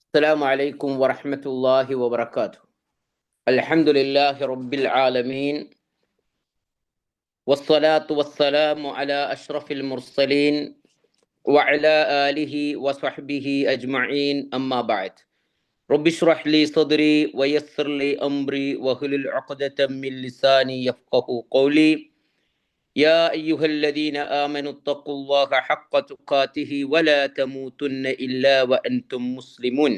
السلام عليكم ورحمة الله وبركاته. الحمد لله رب العالمين، والصلاة والسلام على أشرف المرسلين وعلى آله وصحبه أجمعين، أما بعد. رب اشرح لي صدري ويسر لي أمري واحلل عقدة من لساني يفقه قولي. يا أيها الذين آمنوا اتقوا الله حق تقاته ولا تموتن إلا وأنتم مسلمون.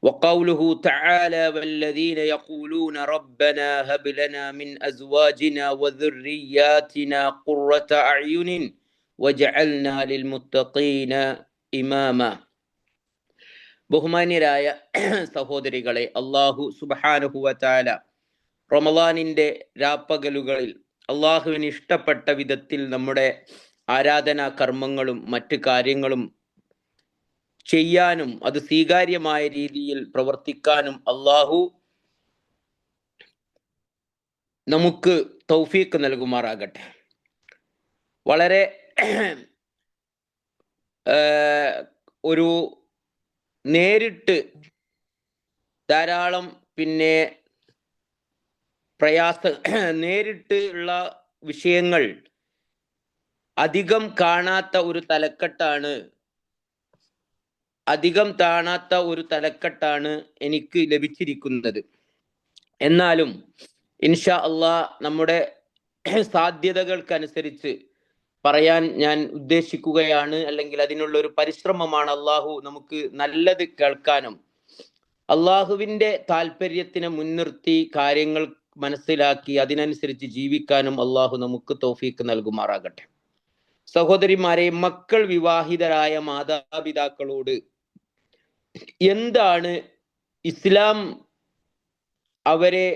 وقوله تعالى: والذين يقولون ربنا هب لنا من أزواجنا وذرياتنا قرة أعين وجعلنا للمتقين إماما. ബഹുമാന്യരായ സഹോദരികളെ, അള്ളാഹു സുബ്ഹാനഹു വ തആല റമളാനിന്റെ രാപ്പകലുകളിൽ അള്ളാഹുവിന് ഇഷ്ടപ്പെട്ട വിധത്തിൽ നമ്മുടെ ആരാധനാ കർമ്മങ്ങളും മറ്റ് കാര്യങ്ങളും ചെയ്യാനും അത് സ്വീകാര്യമായ രീതിയിൽ പ്രവർത്തിക്കാനും അള്ളാഹു നമുക്ക് തൗഫീഖ് നൽകുമാറാകട്ടെ. വളരെ ഒരു നേരിട്ട് ധാരാളം നേരിട്ട് ഉള്ള വിഷയങ്ങൾ അധികം കാണാത്ത ഒരു തലക്കെട്ടാണ് എനിക്ക് ലഭിച്ചിരിക്കുന്നത്. എന്നാലും ഇൻഷാ അള്ളാഹ് നമ്മുടെ സാധ്യതകൾക്കനുസരിച്ച് പറയാൻ ഞാൻ ഉദ്ദേശിക്കുകയാണ്, അല്ലെങ്കിൽ അതിനുള്ള ഒരു പരിശ്രമമാണ്. അള്ളാഹു നമുക്ക് നല്ലത് കേൾക്കാനും അള്ളാഹുവിൻ്റെ താല്പര്യത്തിനെ മുൻനിർത്തി കാര്യങ്ങൾ മനസ്സിലാക്കി അതിനനുസരിച്ച് ജീവിക്കാനും അള്ളാഹു നമുക്ക് തൗഫീഖ് നൽകുമാറാകട്ടെ. സഹോദരിമാരെ, മക്കൾ വിവാഹിതരായ മാതാപിതാക്കളോട് എന്താണ് ഇസ്ലാം അവരെ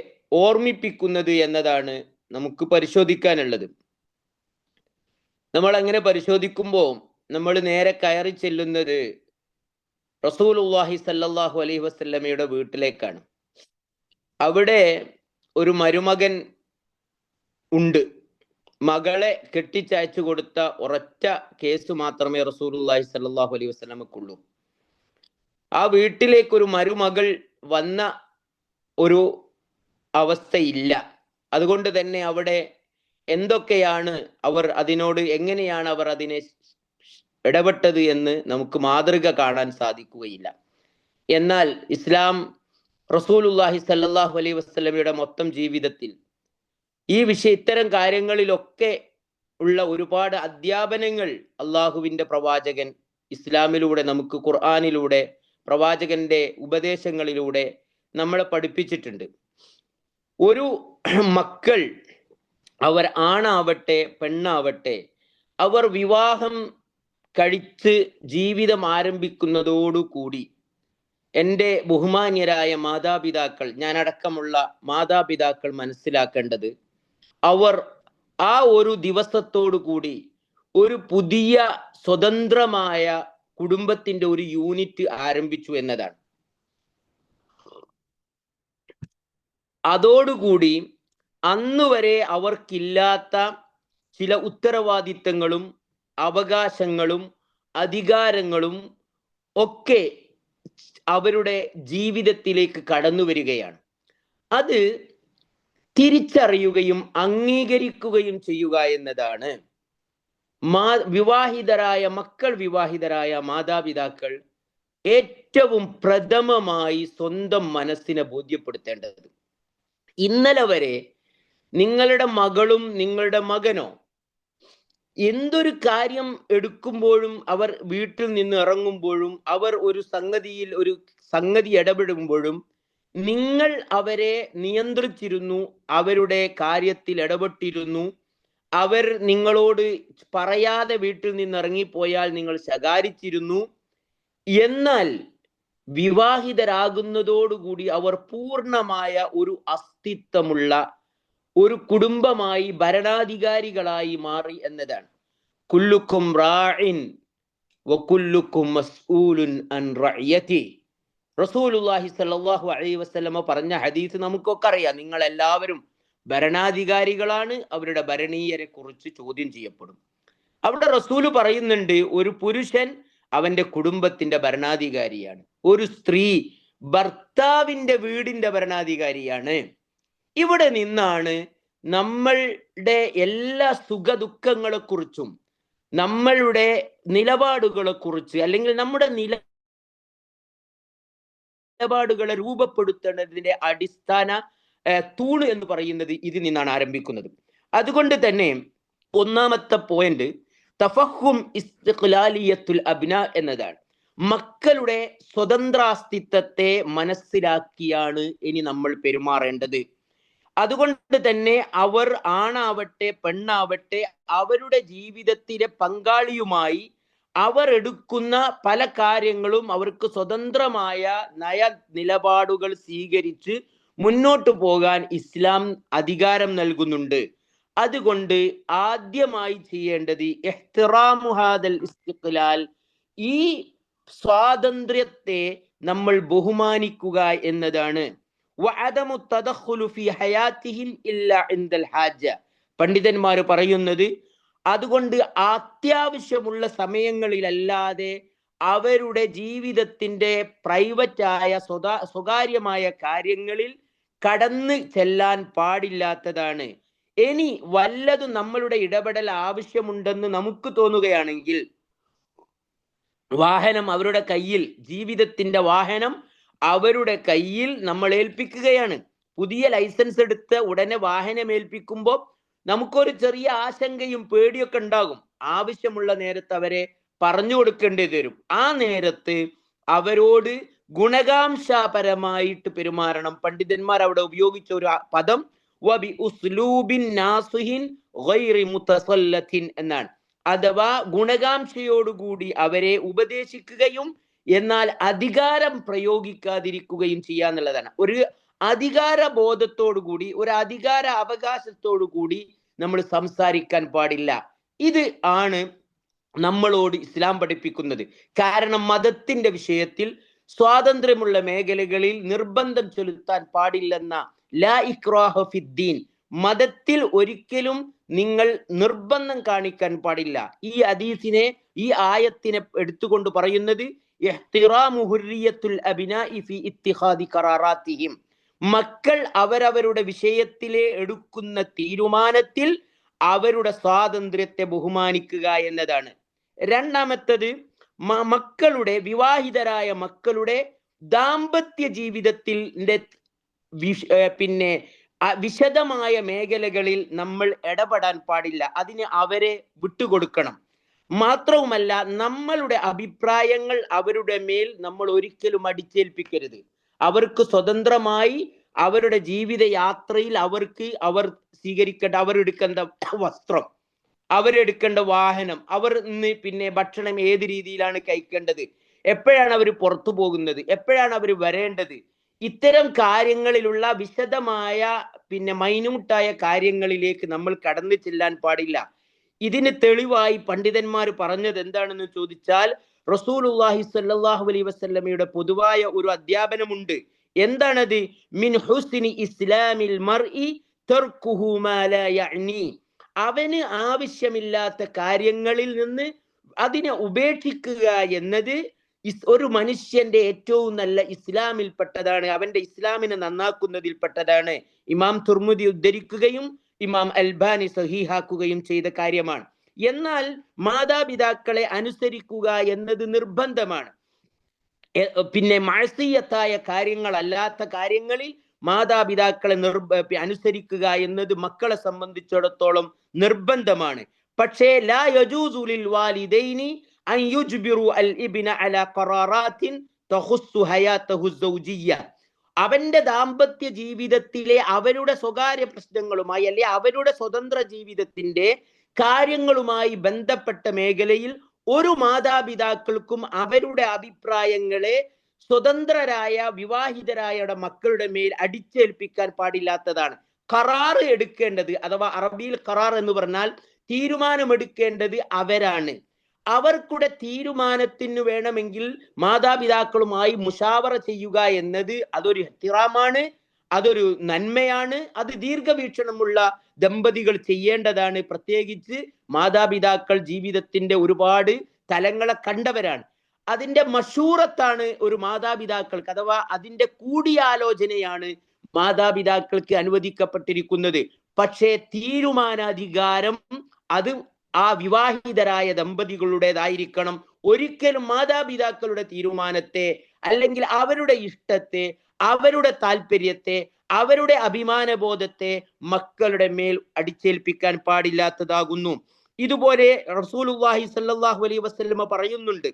ഓർമ്മിപ്പിക്കുന്നത് എന്നതാണ് നമുക്ക് പരിശോധിക്കാനുള്ളത്. നമ്മൾ അങ്ങനെ പരിശോധിക്കുമ്പോൾ നമ്മൾ നേരെ കയറി ചെല്ലുന്നത് റസൂലുള്ളാഹി സ്വല്ലല്ലാഹു അലൈഹി വസല്ലമയുടെ വീട്ടിലേക്കാണ്. അവിടെ ഒരു മരുമകൻ ഉണ്ട്. മകളെ കെട്ടിച്ചയച്ചു കൊടുത്ത ഒരൊറ്റ കേസ് മാത്രമേ റസൂലുള്ളാഹി സ്വല്ലല്ലാഹു അലൈഹി വസല്ലമക്കുള്ളൂ. ആ വീട്ടിലേക്ക് ഒരു മരുമകൾ വന്ന ഒരു അവസ്ഥയില്ല. അതുകൊണ്ട് തന്നെ അവിടെ എന്തൊക്കെയാണ് എങ്ങനെയാണ് അവർ അതിനെ ഇടപെട്ടത് എന്ന് നമുക്ക് മാതൃക കാണാൻ സാധിക്കുകയില്ല. എന്നാൽ ഇസ്ലാം റസൂലുള്ളാഹി സ്വല്ലല്ലാഹു അലൈഹി വസല്ലമയുടെ മൊത്തം ജീവിതത്തിൽ ഇത്തരം കാര്യങ്ങളിലൊക്കെ ഉള്ള ഒരുപാട് അധ്യാപനങ്ങൾ അള്ളാഹുവിൻ്റെ പ്രവാചകൻ ഇസ്ലാമിലൂടെ നമുക്ക് ഖുർആനിലൂടെ പ്രവാചകന്റെ ഉപദേശങ്ങളിലൂടെ നമ്മളെ പഠിപ്പിച്ചിട്ടുണ്ട്. ഒരു മക്കൾ, അവർ ആണാവട്ടെ പെണ്ണാവട്ടെ, അവർ വിവാഹം കഴിച്ച് ജീവിതം ആരംഭിക്കുന്നതോടുകൂടി എൻ്റെ ബഹുമാന്യരായ മാതാപിതാക്കൾ, ഞാനടക്കമുള്ള മാതാപിതാക്കൾ മനസ്സിലാക്കേണ്ടത്, അവർ ആ ഒരു ദിവസത്തോടു കൂടി ഒരു പുതിയ സ്വതന്ത്രമായ കുടുംബത്തിന്റെ ഒരു യൂണിറ്റ് ആരംഭിച്ചു എന്നതാണ്. അതോടുകൂടി അന്നുവരെ അവർക്കില്ലാത്ത ചില ഉത്തരവാദിത്തങ്ങളും അവകാശങ്ങളും അധികാരങ്ങളും ഒക്കെ അവരുടെ ജീവിതത്തിലേക്ക് കടന്നു വരികയാണ്. അത് തിരിച്ചറിയുകയും അംഗീകരിക്കുകയും ചെയ്യുക എന്നതാണ് മക്കൾ വിവാഹിതരായ മാതാപിതാക്കൾ ഏറ്റവും പ്രഥമമായി സ്വന്തം മനസ്സിനെ ബോധ്യപ്പെടുത്തേണ്ടത്. ഇന്നലെ വരെ നിങ്ങളുടെ മകളും നിങ്ങളുടെ മകനോ എന്തൊരു കാര്യം എടുക്കുമ്പോഴും, അവർ വീട്ടിൽ നിന്ന് ഇറങ്ങുമ്പോഴും, അവർ ഒരു സംഗതി ഇടപെടുമ്പോഴും നിങ്ങൾ അവരെ നിയന്ത്രിച്ചിരുന്നു, അവരുടെ കാര്യത്തിൽ ഇടപെട്ടിരുന്നു. അവർ നിങ്ങളോട് പറയാതെ വീട്ടിൽ നിന്ന് ഇറങ്ങിപ്പോയാൽ നിങ്ങൾ ശകാരിച്ചിരുന്നു. എന്നാൽ വിവാഹിതരാകുന്നതോടുകൂടി അവർ പൂർണ്ണമായ ഒരു അസ്തിത്വമുള്ള ഒരു കുടുംബമായി, ഭരണാധികാരികളായി മാറി എന്നതാണ്. കുല്ലുക്കും റാഇൻ വകുല്ലുക്കും മസ്ഊലുൻ അൻ റഅയതി. റസൂലുള്ളാഹി സ്വല്ലല്ലാഹു അലൈഹി വസല്ലമ പറഞ്ഞ ഹദീസ് നമുക്കൊക്കെ അറിയാം. നിങ്ങൾ എല്ലാവരും ഭരണാധികാരികളാണ്, അവരുടെ ഭരണീയരെ കുറിച്ച് ചോദ്യം ചെയ്യപ്പെടും. അവിടെ റസൂല് പറയുന്നുണ്ട്, ഒരു പുരുഷൻ അവന്റെ കുടുംബത്തിന്റെ ഭരണാധികാരിയാണ്. ഒരു സ്ത്രീ ഭർത്താവിന്റെ വീടിന്റെ ഭരണാധികാരിയാണ്. ഇവിടെ നിന്നാണ് നമ്മളുടെ എല്ലാ സുഖദുഃഖങ്ങളെ കുറിച്ചും നമ്മളുടെ നിലപാടുകളെ കുറിച്ച് അല്ലെങ്കിൽ നമ്മുടെ നിലപാടുകളെ രൂപപ്പെടുത്തേണ്ടതിന്റെ അടിസ്ഥാന തൂണ് എന്ന് പറയുന്നത് ഇതിൽ നിന്നാണ് ആരംഭിക്കുന്നത്. അതുകൊണ്ട് തന്നെ ഒന്നാമത്തെ പോയിന്റ് തഫഹും ഇസ്തിഖ്ലാലിയത്തുൽ അബ്ന എന്നതാണ്. മക്കളുടെ സ്വതന്ത്രാസ്തിത്വത്തെ മനസ്സിലാക്കിയാണ് ഇനി നമ്മൾ പെരുമാറേണ്ടത്. അതുകൊണ്ട് തന്നെ അവർ ആണാവട്ടെ പെണ്ണാവട്ടെ അവരുടെ ജീവിതത്തിലെ പങ്കാളിയുമായി അവർ എടുക്കുന്ന പല കാര്യങ്ങളും അവർക്ക് സ്വതന്ത്രമായ നയ നിലപാടുകൾ സ്വീകരിച്ച് മുന്നോട്ട് പോകാൻ ഇസ്ലാം അധികാരം നൽകുന്നുണ്ട്. അതുകൊണ്ട് ആദ്യമായി ചെയ്യേണ്ടത് ഇഹ്തിറാമു ഹാദൽ ഇസ്തിഖ്ലാൽ, ഈ സ്വാതന്ത്ര്യത്തെ നമ്മൾ ബഹുമാനിക്കുക എന്നതാണ്. വഅദമു തദഖുലു ഫീ ഹയാതിഹിം ഇല്ലാ ഇൻദൽ ഹാജ. പണ്ഡിതന്മാർ പറയുന്നത് അതുകൊണ്ട് അത്യാവശ്യമുള്ള സമയങ്ങളിലല്ലാതെ അവരുടെ ജീവിതത്തിന്റെ പ്രൈവറ്റായ സ്വകാര്യമായ കാര്യങ്ങളിൽ കടന്നു ചെല്ലാൻ പാടില്ലാത്തതാണ്. ഇനി വല്ലതും നമ്മളുടെ ഇടപെടൽ ആവശ്യമുണ്ടെന്ന് നമുക്ക് തോന്നുകയാണെങ്കിൽ വാഹനം അവരുടെ കയ്യിൽ, ജീവിതത്തിന്റെ വാഹനം അവരുടെ കയ്യിൽ നമ്മൾ ഏൽപ്പിക്കുകയാണ്. പുതിയ ലൈസൻസ് എടുത്ത് ഉടനെ വാഹനം ഏൽപ്പിക്കുമ്പോൾ നമുക്കൊരു ചെറിയ ആശങ്കയും പേടിയൊക്കെ ഉണ്ടാകും. ആവശ്യമുള്ള നേരത്ത് അവരെ പറഞ്ഞു കൊടുക്കേണ്ടി വരും. ആ നേരത്ത് അവരോട് ഗുണകാംശപരമായിട്ട് പെരുമാറണം. പണ്ഡിതന്മാർ അവിടെ ഉപയോഗിച്ച ഒരു പദം വബി ഉസ്ലൂബിൻ നാസിഹിൻ ഗൈറി മുതസല്ലത്തിൻ എന്നാണ്. അഥവാ ഗുണകാംക്ഷയോടുകൂടി അവരെ ഉപദേശിക്കുകയും എന്നാൽ അധികാരം പ്രയോഗിക്കാതിരിക്കുകയും ചെയ്യാന്നുള്ളതാണ്. ഒരു അധികാര ബോധത്തോടുകൂടി, ഒരു അധികാര അവകാശത്തോടു കൂടി നമ്മൾ സംസാരിക്കാൻ പാടില്ല. ഇത് ആണ് നമ്മളോട് ഇസ്ലാം പഠിപ്പിക്കുന്നത്. കാരണം മതത്തിന്റെ വിഷയത്തിൽ സ്വാതന്ത്ര്യമുള്ള മേഖലകളിൽ നിർബന്ധം ചെലുത്താൻ പാടില്ലെന്ന ലാ ഇക്റാഹ ഫിദ്ദീൻ, മതത്തിൽ ഒരിക്കലും നിങ്ങൾ നിർബന്ധം കാണിക്കാൻ പാടില്ല. ഈ ഹദീസിനെ, ഈ ആയത്തിനെ എടുത്തുകൊണ്ട് പറയുന്നത് ഇഹ്തിറാമു ഹുർരിയത്തുൽ അബ്നാഇ ഫീ ഇത്തിഖാദി ഖറാറാത്തിഹിം, മക്കൾ അവരവരുടെ വിഷയത്തിലെ എടുക്കുന്ന തീരുമാനത്തിൽ അവരുടെ സ്വാതന്ത്ര്യത്തെ ബഹുമാനിക്കുക എന്നതാണ്. രണ്ടാമത്തത് മക്കളുടെ, വിവാഹിതരായ മക്കളുടെ ദാമ്പത്യ ജീവിതത്തിൽ പിന്നെ വിശദമായ മേഖലകളിൽ നമ്മൾ ഇടപെടാൻ പാടില്ല. അതിന് അവരെ വിട്ടുകൊടുക്കണം. മാത്രവുമല്ല, നമ്മളുടെ അഭിപ്രായങ്ങൾ അവരുടെ മേൽ നമ്മൾ ഒരിക്കലും അടിച്ചേൽപ്പിക്കരുത്. അവർക്ക് സ്വതന്ത്രമായി അവരുടെ ജീവിത യാത്രയിൽ അവർ സ്വീകരിക്കേണ്ട, അവരെടുക്കേണ്ട വസ്ത്രം, അവരെടുക്കേണ്ട വാഹനം, അവർ പിന്നെ ഭക്ഷണം ഏത് രീതിയിലാണ് കഴിക്കേണ്ടത്, എപ്പോഴാണ് അവർ പുറത്തു പോകുന്നത്, എപ്പോഴാണ് അവർ വരേണ്ടത്, ഇത്തരം കാര്യങ്ങളിലുള്ള വിശദമായ പിന്നെ മൈന്യൂട്ടായ കാര്യങ്ങളിലേക്ക് നമ്മൾ കടന്നു ചെല്ലാൻ പാടില്ല. ഇതിന് തെളിവായി പണ്ഡിതന്മാർ പറഞ്ഞത് എന്താണെന്ന് ചോദിച്ചാൽ, റസൂലുള്ളാഹി സ്വല്ലല്ലാഹു അലൈഹി വസല്ലമയുടെ പൊതുവായ ഒരു അധ്യാപനമുണ്ട്. എന്താണത്? മിൻ ഹുസ്നി ഇസ്ലാമിൽ മർഇ തർക്കുഹു മാ ലാ യഅ്നി, അവന് ആവശ്യമില്ലാത്ത കാര്യങ്ങളിൽ നിന്ന് അതിനെ ഉപേക്ഷിക്കുക എന്നത് ഒരു മനുഷ്യന്റെ ഏറ്റവും നല്ല ഇസ്ലാമിൽപ്പെട്ടതാണ്, അവന്റെ ഇസ്ലാമിനെ നന്നാക്കുന്നതിൽപ്പെട്ടതാണ്. ഇമാം തുർമുദി ഉദ്ധരിക്കുകയും ഇമാം അൽബാനി സഹീഹാക്കുകയും ചെയ്ത കാര്യമാണ്. എന്നാൽ മാതാപിതാക്കളെ അനുസരിക്കുക എന്നത് നിർബന്ധമാണ്. പിന്നെ മഅസിയത്തായ കാര്യങ്ങളല്ലാത്ത കാര്യങ്ങളിൽ മാതാപിതാക്കളെ അനുസരിക്കുക എന്നത് മക്കളെ സംബന്ധിച്ചിടത്തോളം നിർബന്ധമാണ്. പക്ഷേ ലാ യജൂസു ലിൽ വാലിദൈനി അൻ യുജ്ബിറു അൽ ഇബ്ന അലാ ഖറാറാത്തിൻ തഖുസ്സു ഹയാതഹു സൗജിയ്യ, അവന്റെ ദാമ്പത്യ ജീവിതത്തിലെ അവരുടെ സ്വകാര്യ പ്രശ്നങ്ങളുമായി അല്ലെ അവരുടെ സ്വതന്ത്ര ജീവിതത്തിന്റെ കാര്യങ്ങളുമായി ബന്ധപ്പെട്ട മേഖലയിൽ ഒരു മാതാപിതാക്കൾക്കും അവരുടെ അഭിപ്രായങ്ങളെ സ്വതന്ത്രരായ വിവാഹിതരായ മക്കളുടെ മേൽ അടിച്ചേൽപ്പിക്കാൻ പാടില്ലാത്തതാണ്. ഖറാറ് എടുക്കേണ്ടത്, അഥവാ അറബിയിൽ ഖറാർ എന്ന് പറഞ്ഞാൽ തീരുമാനമെടുക്കേണ്ടത് അവരാണ്. അവർക്കുടെ തീരുമാനത്തിന് വേണമെങ്കിൽ മാതാപിതാക്കളുമായി മുഷാവറ ചെയ്യുക എന്നത് അതൊരു ഇഹ്തിറാമാണ്, അതൊരു നന്മയാണ്. അത് ദീർഘവീക്ഷണമുള്ള ദമ്പതികൾ ചെയ്യേണ്ടതാണ്. പ്രത്യേകിച്ച് മാതാപിതാക്കൾ ജീവിതത്തിന്റെ ഒരുപാട് തലങ്ങളെ കണ്ടവരാണ്. അതിന്റെ മഷൂറത്താണ് ഒരു മാതാപിതാക്കൾക്ക്, അഥവാ അതിന്റെ കൂടിയാലോചനയാണ് മാതാപിതാക്കൾക്ക് അനുവദിക്കപ്പെട്ടിരിക്കുന്നത്. പക്ഷേ തീരുമാനാധികാരം അത് ആ വിവാഹിതരായ ദമ്പതികളുടേതായിരിക്കണം. ഒരിക്കലും മാതാപിതാക്കളുടെ തീരുമാനത്തെ, അല്ലെങ്കിൽ അവരുടെ ഇഷ്ടത്തെ, അവരുടെ താല്പര്യത്തെ, അവരുടെ അഭിമാനബോധത്തെ മക്കളുടെ മേൽ അടിച്ചേൽപ്പിക്കാൻ പാടില്ലാത്തതാകുന്നു. ഇതുപോലെ റസൂലുള്ളാഹി സ്വല്ലല്ലാഹു അലൈഹി വസല്ലമ പറയുന്നുണ്ട്,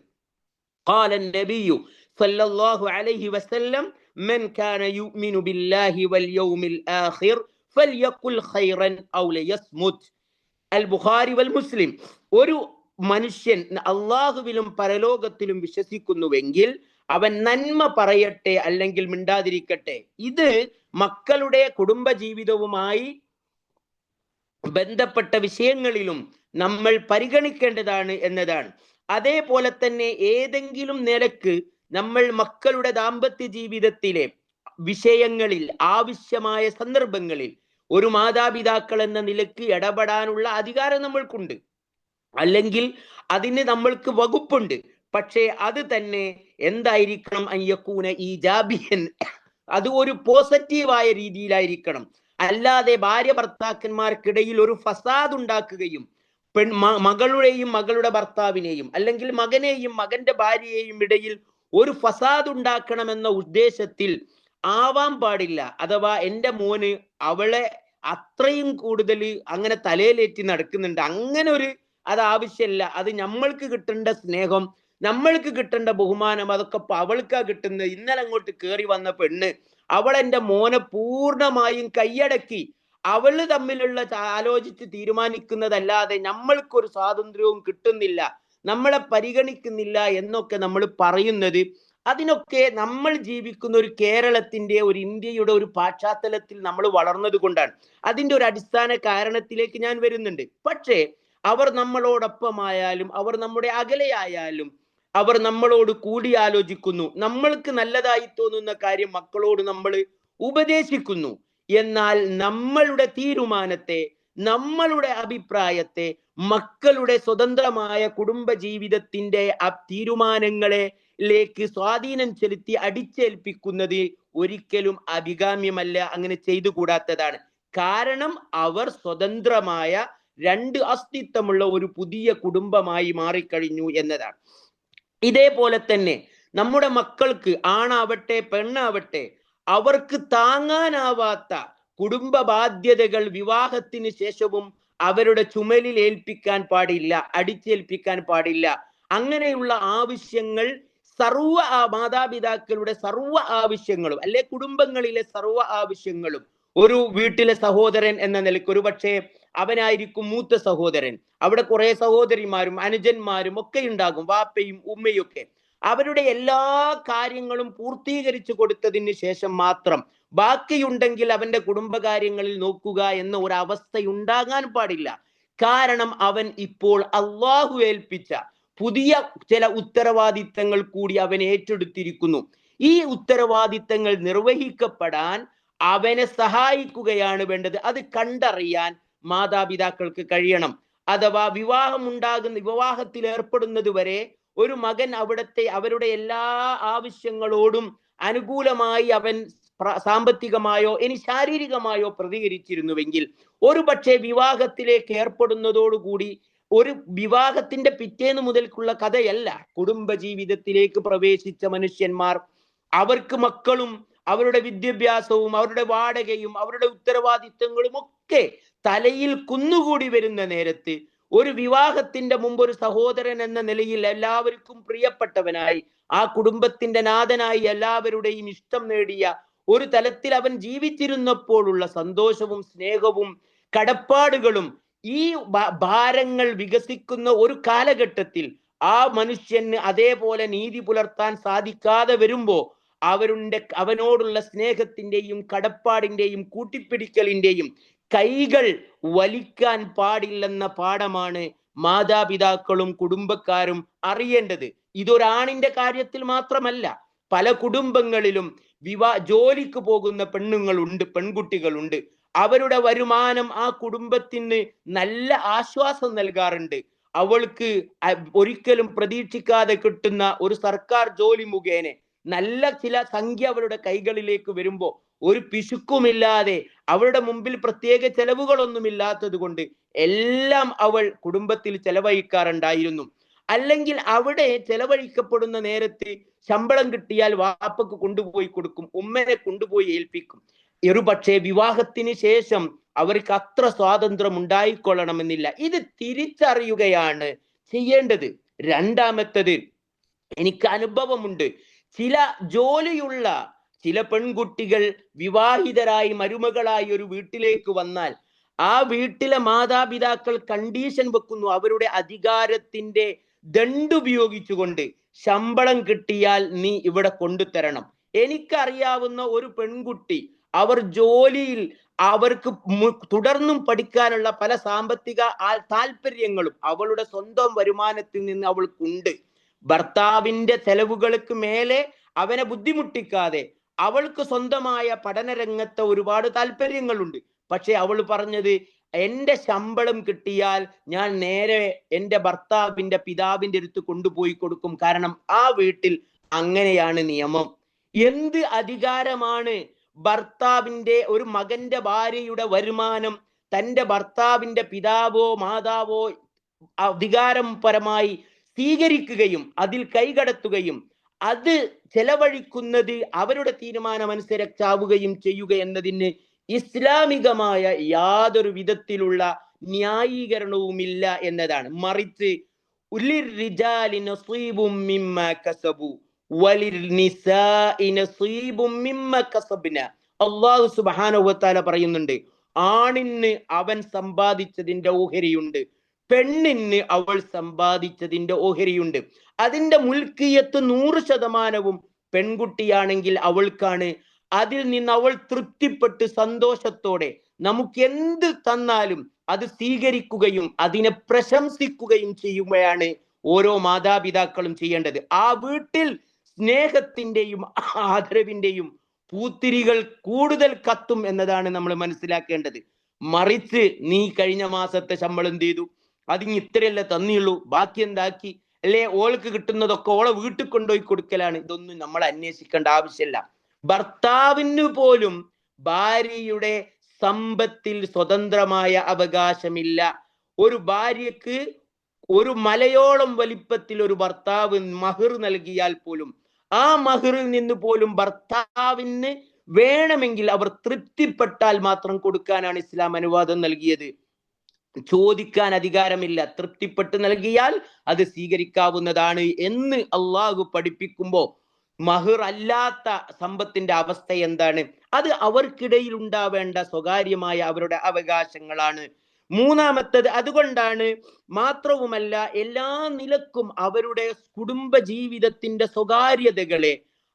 ഖാല നബിയു സ്വല്ലല്ലാഹു അലൈഹി വസല്ലം മൻ കാന യുഅ്മിനു ബില്ലാഹി വൽ യൗമിൽ ആഖിർ ഫൽയഖുൽ ഖൈറൻ ഔ ലയസ്മുത്. അൽ ബുഖാരി വൽ മുസ്ലിം. ഒരു മനുഷ്യൻ അള്ളാഹുവിലും പരലോകത്തിലും വിശ്വസിക്കുന്നുവെങ്കിൽ അവൻ നന്മ പറയട്ടെ, അല്ലെങ്കിൽ മിണ്ടാതിരിക്കട്ടെ. ഇത് മക്കളുടെ കുടുംബജീവിതവുമായി ബന്ധപ്പെട്ട വിഷയങ്ങളിലും നമ്മൾ പരിഗണിക്കേണ്ടതാണ് എന്നതാണ്. അതേപോലെ തന്നെ ഏതെങ്കിലും നിലക്ക് നമ്മൾ മക്കളുടെ ദാമ്പത്യ ജീവിതത്തിലെ വിഷയങ്ങളിൽ ആവശ്യമായ സന്ദർഭങ്ങളിൽ ഒരു മാതാപിതാക്കൾ എന്ന നിലക്ക് ഇടപെടാനുള്ള അധികാരം നമ്മൾക്കുണ്ട്, അല്ലെങ്കിൽ അതിന് നമ്മൾക്ക് വകുപ്പുണ്ട്. പക്ഷേ അത് തന്നെ എന്തായിരിക്കണം, അയ്യക്കൂന ഈജാബിയൻ, അത് ഒരു പോസിറ്റീവായ രീതിയിലായിരിക്കണം. അല്ലാതെ ഭാര്യ ഭർത്താക്കന്മാർക്കിടയിൽ ഒരു ഫസാദ് ഉണ്ടാക്കുകയും മകളുടെയും മകളുടെ ഭർത്താവിനെയും, അല്ലെങ്കിൽ മകനെയും മകന്റെ ഭാര്യയെയും ഇടയിൽ ഒരു ഫസാദ് ഉണ്ടാക്കണമെന്ന ഉദ്ദേശത്തിൽ ആവാൻ പാടില്ല. അഥവാ എൻ്റെ മോന് അവളെ അത്രയും കൂടുതൽ അങ്ങനെ തലയിലേറ്റി നടക്കുന്നുണ്ട്, അങ്ങനെ ഒരു അത് ആവശ്യമില്ല. അത് നമ്മൾക്ക് കിട്ടേണ്ട സ്നേഹം, നമ്മൾക്ക് കിട്ടേണ്ട ബഹുമാനം, അതൊക്കെ അവൾക്കാ കിട്ടുന്നത്. ഇന്നലെ അങ്ങോട്ട് കയറി വന്ന പെണ്ണ് അവൾ എൻ്റെ മോനെ പൂർണ്ണമായും കൈയടക്കി, അവള് തമ്മിലുള്ള ആലോചിച്ച് തീരുമാനിക്കുന്നതല്ലാതെ നമ്മൾക്കൊരു സ്വാതന്ത്ര്യവും കിട്ടുന്നില്ല, നമ്മളെ പരിഗണിക്കുന്നില്ല എന്നൊക്കെ നമ്മൾ പറയുന്നത്, അതിനൊക്കെ നമ്മൾ ജീവിക്കുന്ന ഒരു കേരളത്തിന്റെ, ഒരു ഇന്ത്യയുടെ ഒരു പശ്ചാത്തലത്തിൽ നമ്മൾ വളർന്നത് കൊണ്ടാണ്. അതിന്റെ ഒരു അടിസ്ഥാന കാരണത്തിലേക്ക് ഞാൻ വരുന്നുണ്ട്. പക്ഷേ അവർ നമ്മളോടൊപ്പമായാലും അവർ നമ്മുടെ അകലെയായാലും അവർ നമ്മളോട് കൂടിയാലോചിക്കുന്നു. നമ്മൾക്ക് നല്ലതായി തോന്നുന്ന കാര്യം മക്കളോട് നമ്മൾ ഉപദേശിക്കുന്നു. എന്നാൽ നമ്മളുടെ തീരുമാനത്തെ, നമ്മളുടെ അഭിപ്രായത്തെ, മക്കളുടെ സ്വതന്ത്രമായ കുടുംബ ജീവിതത്തിന്റെ തീരുമാനങ്ങളിലേക്ക് സ്വാധീനം ചെലുത്തി അടിച്ചേൽപ്പിക്കുന്നത് ഒരിക്കലും അഭികാമ്യമല്ല, അങ്ങനെ ചെയ്തു കൂടാത്തതാണ്. കാരണം അവർ സ്വതന്ത്രമായ രണ്ട് അസ്തിത്വമുള്ള ഒരു പുതിയ കുടുംബമായി മാറിക്കഴിഞ്ഞു എന്നതാണ്. ഇതേപോലെ തന്നെ നമ്മുടെ മക്കൾക്ക്, ആണാവട്ടെ പെണ്ണാവട്ടെ, അവർക്ക് താങ്ങാനാവാത്ത കുടുംബ ബാധ്യതകൾ വിവാഹത്തിന് ശേഷവും അവരുടെ ചുമലിൽ ഏൽപ്പിക്കാൻ പാടില്ല, അടിച്ചേൽപ്പിക്കാൻ പാടില്ല. അങ്ങനെയുള്ള ആവശ്യങ്ങൾ സർവ്വ മാതാപിതാക്കളുടെ സർവ്വ ആവശ്യങ്ങളും, അല്ലെ കുടുംബങ്ങളിലെ സർവ്വ ആവശ്യങ്ങളും ഒരു വീട്ടിലെ സഹോദരൻ എന്ന നിലയ്ക്ക്, ഒരു പക്ഷേ അവനായിരിക്കും മൂത്ത സഹോദരൻ, അവിടെ കുറെ സഹോദരിമാരും അനുജന്മാരും ഒക്കെ ഉണ്ടാകും, വാപ്പയും ഉമ്മയും ഒക്കെ. അവരുടെ എല്ലാ കാര്യങ്ങളും പൂർത്തീകരിച്ചു കൊടുത്തതിന് ശേഷം മാത്രം ബാക്കിയുണ്ടെങ്കിൽ അവന്റെ കുടുംബകാര്യങ്ങളിൽ നോക്കുക എന്ന ഒരു അവസ്ഥ ഉണ്ടാകാൻ പാടില്ല. കാരണം അവൻ ഇപ്പോൾ അള്ളാഹു ഏൽപ്പിച്ച പുതിയ ചില ഉത്തരവാദിത്തങ്ങൾ കൂടി അവൻ ഏറ്റെടുത്തിരിക്കുന്നു. ഈ ഉത്തരവാദിത്തങ്ങൾ നിർവഹിക്കപ്പെടാൻ അവനെ സഹായിക്കുകയാണ് വേണ്ടത്. അത് കണ്ടറിയാൻ മാതാപിതാക്കൾക്ക് കഴിയണം. അഥവാ വിവാഹത്തിൽ ഏർപ്പെടുന്നത് വരെ ഒരു മകൻ അവരുടെ എല്ലാ ആവശ്യങ്ങളോടും അനുകൂലമായി അവൻ സാമ്പത്തികമായോ ഇനി ശാരീരികമായോ പ്രതികരിച്ചിരുന്നുവെങ്കിൽ, ഒരു പക്ഷേ വിവാഹത്തിലേക്ക് ഏർപ്പെടുന്നതോടുകൂടി, ഒരു വിവാഹത്തിന്റെ പിറ്റേന്ന് മുതൽക്കുള്ള കഥയല്ല, കുടുംബജീവിതത്തിലേക്ക് പ്രവേശിച്ച മനുഷ്യന്മാർ, അവർക്ക് മക്കളും അവരുടെ വിദ്യാഭ്യാസവും അവരുടെ വാടകയും അവരുടെ ഉത്തരവാദിത്തങ്ങളും ഒക്കെ തലയിൽ കുന്നുകൂടി വരുന്ന നേരത്ത്, ഒരു വിവാഹത്തിന്റെ മുമ്പ് ഒരു സഹോദരൻ എന്ന നിലയിൽ എല്ലാവർക്കും പ്രിയപ്പെട്ടവനായി, ആ കുടുംബത്തിന്റെ നാഥനായി എല്ലാവരുടെയും ഇഷ്ടം നേടിയ ഒരു തലത്തിൽ അവൻ ജീവിച്ചിരുന്നപ്പോഴുള്ള സന്തോഷവും സ്നേഹവും കടപ്പാടുകളും, ഈ ഭാരങ്ങൾ വികസിക്കുന്ന ഒരു കാലഘട്ടത്തിൽ ആ മനുഷ്യന് അതേപോലെ നീതി പുലർത്താൻ സാധിക്കാതെ വരുമ്പോ അവനോടുള്ള സ്നേഹത്തിന്റെയും കടപ്പാടിന്റെയും കൂട്ടിപ്പിടിക്കലിന്റെയും കൈകൾ വലിക്കാൻ പാടില്ലെന്ന പാഠമാണ് മാതാപിതാക്കളും കുടുംബക്കാരും അറിയേണ്ടത്. ഇതൊരാണിന്റെ കാര്യത്തിൽ മാത്രമല്ല, പല കുടുംബങ്ങളിലും ജോലിക്ക് പോകുന്ന പെൺകുട്ടികളുണ്ട്. അവരുടെ വരുമാനം ആ കുടുംബത്തിന് നല്ല ആശ്വാസം നൽകാറുണ്ട്. അവൾക്ക് ഒരിക്കലും പ്രതീക്ഷിക്കാതെ കിട്ടുന്ന ഒരു സർക്കാർ ജോലി മുഖേന നല്ല ചില സംഖ്യ അവളുടെ കൈകളിലേക്ക് വരുമ്പോൾ ഒരു പിശുക്കുമില്ലാതെ അവളുടെ മുമ്പിൽ പ്രത്യേക ചെലവുകളൊന്നുമില്ലാത്തത് കൊണ്ട് എല്ലാം അവൾ കുടുംബത്തിൽ ചെലവഴിക്കാറുണ്ടായിരുന്നു. അല്ലെങ്കിൽ അവിടെ ചെലവഴിക്കപ്പെടുന്ന നേരത്ത് ശമ്പളം കിട്ടിയാൽ വാപ്പക്ക് കൊണ്ടുപോയി കൊടുക്കും, ഉമ്മനെ കൊണ്ടുപോയി ഏൽപ്പിക്കും. ഒരു പക്ഷേ വിവാഹത്തിന് ശേഷം അവർക്ക് അത്ര സ്വാതന്ത്ര്യം ഉണ്ടായിക്കൊള്ളണമെന്നില്ല. ഇത് തിരിച്ചറിയുകയാണ് ചെയ്യേണ്ടത്. രണ്ടാമത്തത്, എനിക്ക് അനുഭവമുണ്ട്. ചില ജോലിയുള്ള ചില പെൺകുട്ടികൾ വിവാഹിതരായി മരുമകളായി ഒരു വീട്ടിലേക്ക് വന്നാൽ ആ വീട്ടിലെ മാതാപിതാക്കൾ കണ്ടീഷൻ വെക്കുന്നു, അവരുടെ അധികാരത്തിന്റെ ദണ്ടുപയോഗിച്ചുകൊണ്ട് ശമ്പളം കിട്ടിയാൽ നീ ഇവിടെ കൊണ്ടുതരണം. എനിക്കറിയാവുന്ന ഒരു പെൺകുട്ടി, അവർ ജോലിയിൽ അവർക്ക് തുടർന്നും പഠിക്കാനുള്ള പല സാമ്പത്തിക താല്പര്യങ്ങളും അവളുടെ സ്വന്തം വരുമാനത്തിൽ നിന്ന് അവൾക്കുണ്ട്. ഭർത്താവിന്റെ ചെലവുകൾക്ക് മേലെ അവനെ ബുദ്ധിമുട്ടിക്കാതെ അവൾക്ക് സ്വന്തമായ പഠനരംഗത്തെ ഒരുപാട് താല്പര്യങ്ങളുണ്ട്. പക്ഷെ അവൾ പറഞ്ഞത്, എന്റെ ശമ്പളം കിട്ടിയാൽ ഞാൻ നേരെ എന്റെ ഭർത്താവിന്റെ പിതാവിന്റെ അടുത്ത് കൊണ്ടുപോയി കൊടുക്കും, കാരണം ആ വീട്ടിൽ അങ്ങനെയാണ് നിയമം. എന്ത് അധികാരമാണ് ഭർത്താവിന്റെ ഒരു മകന്റെ ഭാര്യയുടെ വരുമാനം തന്റെ ഭർത്താവിന്റെ പിതാവോ മാതാവോ അധികാരപരമായി സ്വീകരിക്കുകയും അതിൽ കൈകടത്തുകയും അത് ചെലവഴിക്കുന്നത് അവരുടെ തീരുമാനമനുസരിച്ചാവുകയും ചെയ്യുക എന്നതിന് ഇസ്ലാമികമായ യാതൊരു വിധത്തിലുള്ള ന്യായീകരണവുമില്ല എന്നതാണ്. മറിച്ച് അല്ലാഹു സുബ്ഹാനഹു വ തആല പറയുന്നുണ്ട്, ആണിന് അവൻ സമ്പാദിച്ചതിന്റെ ഓഹരിയുണ്ട്, പെണ്ണിന് അവൾ സമ്പാദിച്ചതിന്റെ ഓഹരിയുണ്ട്. അതിന്റെ മുൽക്കിയത്ത് 100% പെൺകുട്ടിയാണെങ്കിൽ അവൾക്കാണ്. അതിൽ നിന്ന് അവൾ തൃപ്തിപ്പെട്ട് സന്തോഷത്തോടെ നമുക്ക് എന്ത് തന്നാലും അത് സ്വീകരിക്കുകയും അതിനെ പ്രശംസിക്കുകയും ചെയ്യുകയാണ് ഓരോ മാതാപിതാക്കളും ചെയ്യേണ്ടത്. ആ വീട്ടിൽ സ്നേഹത്തിന്റെയും ആദരവിന്റെയും പൂത്തിരികൾ കൂടുതൽ കത്തും എന്നതാണ് നമ്മൾ മനസ്സിലാക്കേണ്ടത്. മറിച്ച് നീ കഴിഞ്ഞ മാസത്തെ ശമ്പളം ചെയ്തു, അതിന് ഇത്രയല്ലേ തന്നിയുള്ളൂ, ബാക്കി എന്താക്കി, അല്ലെ ഓൾക്ക് കിട്ടുന്നതൊക്കെ ഓളെ വീട്ടിൽ കൊണ്ടുപോയി കൊടുക്കലാണ്. ഇതൊന്നും നമ്മൾ അന്വേഷിക്കേണ്ട ആവശ്യമില്ല. ഭർത്താവിന് പോലും ഭാര്യയുടെ സമ്പത്തിൽ സ്വതന്ത്രമായ അവകാശമില്ല. ഒരു ഭാര്യക്ക് ഒരു മലയോളം വലിപ്പത്തിൽ ഒരു ഭർത്താവ് മഹർ നൽകിയാൽ പോലും ആ മഹറിൽ നിന്ന് പോലും ഭർത്താവിന് വേണമെങ്കിൽ അവർ തൃപ്തിപ്പെട്ടാൽ മാത്രം കൊടുക്കാനാണ് ഇസ്ലാം അനുവാദം നൽകിയത്. ചോദിക്കാൻ അധികാരമില്ല, തൃപ്തിപ്പെട്ട് നൽകിയാൽ അത് സ്വീകരിക്കാവുന്നതാണ് എന്ന് അള്ളാഹു പഠിപ്പിക്കുമ്പോ മഹർ അല്ലാത്ത സമ്പത്തിന്റെ അവസ്ഥ എന്താണ്? അത് അവർക്കിടയിൽ ഉണ്ടാവേണ്ട സ്വകാര്യമായ അവരുടെ അവകാശങ്ങളാണ്. മൂന്നാമത്തത്, അതുകൊണ്ടാണ് മാത്രവുമല്ല എല്ലാ നിലക്കും അവരുടെ കുടുംബ ജീവിതത്തിന്റെ സ്വകാര്യതകളെ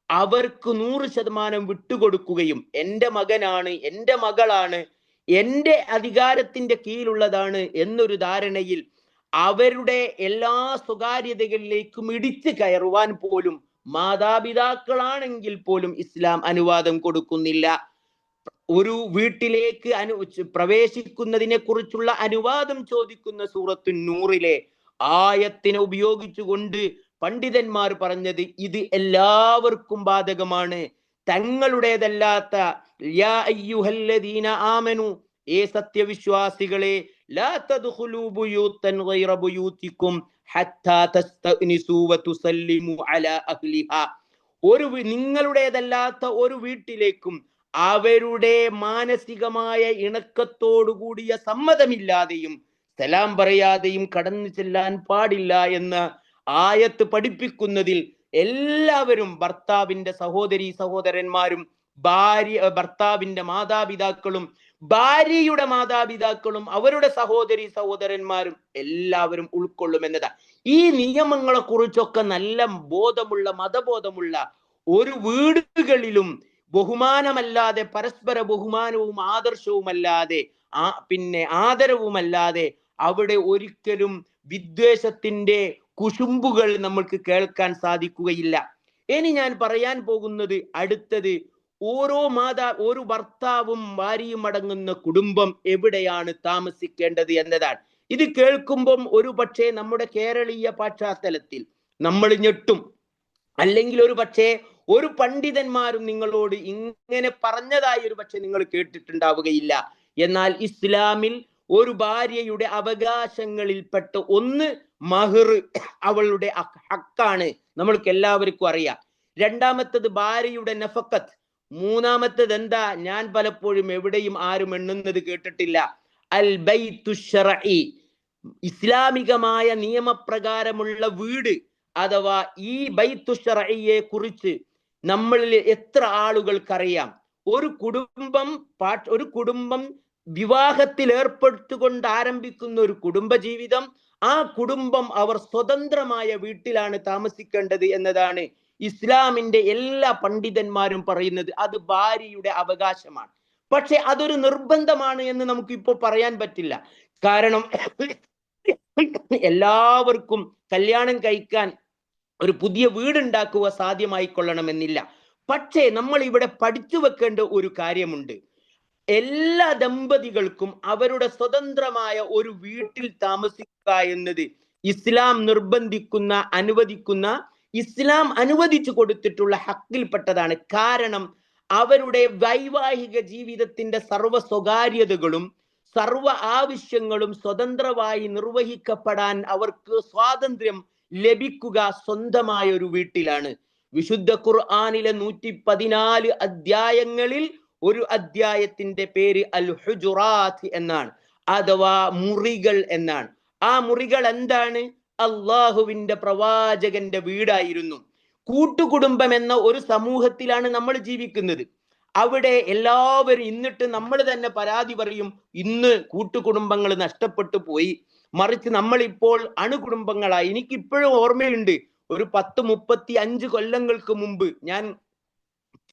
അവർക്ക് 100% വിട്ടുകൊടുക്കുകയും എന്റെ മകനാണ്, എന്റെ മകളാണ്, എന്റെ അധികാരത്തിന്റെ കീഴിലുള്ളതാണ് എന്നൊരു ധാരണയിൽ അവരുടെ എല്ലാ സ്വകാര്യതകളിലേക്കും ഇടിച്ചു കയറുവാൻ പോലും മാതാപിതാക്കളാണെങ്കിൽ പോലും ഇസ്ലാം അനുവാദം കൊടുക്കുന്നില്ല. ഒരു വീട്ടിലേക്ക് പ്രവേശിക്കുന്നതിനെ കുറിച്ചുള്ള അനുവാദം ചോദിക്കുന്ന സൂറത്തു നൂറിലെ ആയത്തിനെ ഉപയോഗിച്ചുകൊണ്ട് പണ്ഡിതന്മാർ പറഞ്ഞത് ഇത് എല്ലാവർക്കും ബാധകമാണ്. തങ്ങളുടേതല്ലാത്ത യാ അയ്യുഹല്ലദീന ആമനു, ഏ സത്യവിശ്വാസികളെ, ലാ തദ്ഖുലൂ ബുയൂതൻ ഗൈറ ബുയൂതികും ഹത്താ തസ്തഅനിസു വതുസല്ലിമു അലാ അഹ്ലിഹാ. നിങ്ങളുടേതല്ലാത്ത ഒരു വീട്ടിലേക്കും അവരുടെ മാനസികമായ ഇണക്കത്തോടുകൂടിയ സമ്മതമില്ലാതെയും സലാം പറയാതെയും കടന്നു ചെല്ലാൻ പാടില്ല എന്ന ആയത്ത് പഠിപ്പിക്കുന്നതിൽ എല്ലാവരും ഭർത്താവിന്റെ സഹോദരി സഹോദരന്മാരും ഭർത്താവിന്റെ മാതാപിതാക്കളും ഭാര്യയുടെ മാതാപിതാക്കളും അവരുടെ സഹോദരി സഹോദരന്മാരും എല്ലാവരും ഉൾക്കൊള്ളുമെന്നതാണ്. ഈ നിയമങ്ങളെ കുറിച്ചൊക്കെ നല്ല ബോധമുള്ള മതബോധമുള്ള ഒരു വീടുകളിലും ബഹുമാനമല്ലാതെ, പരസ്പര ബഹുമാനവും ആദർശവുമല്ലാതെ, ആദരവുമല്ലാതെ അവിടെ ഒരിക്കലും വിദ്വേഷത്തിന്റെ കുശുമ്പുകൾ നമ്മൾക്ക് കേൾക്കാൻ സാധിക്കുകയില്ല. ഇനി ഞാൻ പറയാൻ പോകുന്നത് അടുത്തത്, ഒരു ഭർത്താവും ഭാര്യയും അടങ്ങുന്ന കുടുംബം എവിടെയാണ് താമസിക്കേണ്ടത് എന്നതാണ്. ഇത് കേൾക്കുമ്പം ഒരു പക്ഷേ നമ്മുടെ കേരളീയ പശ്ചാത്തലത്തിൽ നമ്മൾ ഞെട്ടും. അല്ലെങ്കിൽ ഒരു പക്ഷേ ഒരു പണ്ഡിതന്മാരും നിങ്ങളോട് ഇങ്ങനെ പറഞ്ഞതായി ഒരു പക്ഷെ നിങ്ങൾ കേട്ടിട്ടുണ്ടാവുകയില്ല. എന്നാൽ ഇസ്ലാമിൽ ഒരു ഭാര്യയുടെ അവകാശങ്ങളിൽപ്പെട്ട ഒന്ന് മഹർ, അവളുടെ ഹക്കാണ്, നമ്മൾക്ക് എല്ലാവർക്കും അറിയാം. രണ്ടാമത്തത് ഭാര്യയുടെ നഫക്കത്ത്. മൂന്നാമത്തത് എന്താ, ഞാൻ പലപ്പോഴും എവിടെയും ആരും എണ്ണുന്നത് കേട്ടിട്ടില്ല, അൽ ബൈത്തു ശർഈ, ഇസ്ലാമികമായ നിയമപ്രകാരമുള്ള വീട്. അഥവാ ഈ ബൈത്തു ശർഈയെ കുറിച്ച് നമ്മളിൽ എത്ര ആളുകൾക്കറിയാം? ഒരു കുടുംബം വിവാഹത്തിൽ ഏർപ്പെടുത്തുകൊണ്ട് ആരംഭിക്കുന്ന ഒരു കുടുംബജീവിതം, ആ കുടുംബം അവർ സ്വതന്ത്രമായ വീട്ടിലാണ് താമസിക്കേണ്ടത് എന്നതാണ് ഇസ്ലാമിന്റെ എല്ലാ പണ്ഡിതന്മാരും പറയുന്നത്. അത് ഭാര്യയുടെ അവകാശമാണ്. പക്ഷെ അതൊരു നിർബന്ധമാണ് എന്ന് നമുക്ക് ഇപ്പോൾ പറയാൻ പറ്റില്ല. കാരണം എല്ലാവർക്കും കല്യാണം കഴിക്കാൻ ഒരു പുതിയ വീടുണ്ടാക്കുക സാധ്യമായിക്കൊള്ളണമെന്നില്ല. പക്ഷേ നമ്മൾ ഇവിടെ പഠിച്ചു വെക്കേണ്ട ഒരു കാര്യമുണ്ട്. എല്ലാ ദമ്പതികൾക്കും അവരുടെ സ്വതന്ത്രമായ ഒരു വീട്ടിൽ താമസിക്കുക എന്നത് ഇസ്ലാം നിർബന്ധിക്കുന്ന, അനുവദിക്കുന്ന, ഇസ്ലാം അനുവദിച്ചു കൊടുത്തിട്ടുള്ള ഹക്കിൽപ്പെട്ടതാണ്. കാരണം അവരുടെ വൈവാഹിക ജീവിതത്തിന്റെ സർവ്വ സ്വകാര്യതകളും സർവ്വ ആവശ്യങ്ങളും സ്വതന്ത്രമായി നിർവഹിക്കപ്പെടാൻ അവർക്ക് സ്വാതന്ത്ര്യം ലഭിക്കുക സ്വന്തമായ ഒരു വീട്ടിലാണ്. വിശുദ്ധ ഖുർആനിലെ 114 അധ്യായങ്ങളിൽ ഒരു അധ്യായത്തിന്റെ പേര് അൽ ഹുജുറാത്ത് എന്നാണ്, അഥവാ മുറികൾ എന്നാണ്. ആ മുറികൾ എന്താണ്? അള്ളാഹുവിന്റെ പ്രവാചകന്റെ വീടായിരുന്നു. കൂട്ടുകുടുംബം എന്ന ഒരു സമൂഹത്തിലാണ് നമ്മൾ ജീവിക്കുന്നത്. അവിടെ എല്ലാവരും എന്നിട്ട് നമ്മൾ തന്നെ പരാതി പറയും, ഇന്ന് കൂട്ടുകുടുംബങ്ങൾ നഷ്ടപ്പെട്ടു പോയി, മറിച്ച് നമ്മൾ ഇപ്പോൾ അണുകുടുംബങ്ങളായി. എനിക്കിപ്പോഴും ഓർമ്മയുണ്ട്, ഒരു 10-35 കൊല്ലങ്ങൾക്ക് മുമ്പ് ഞാൻ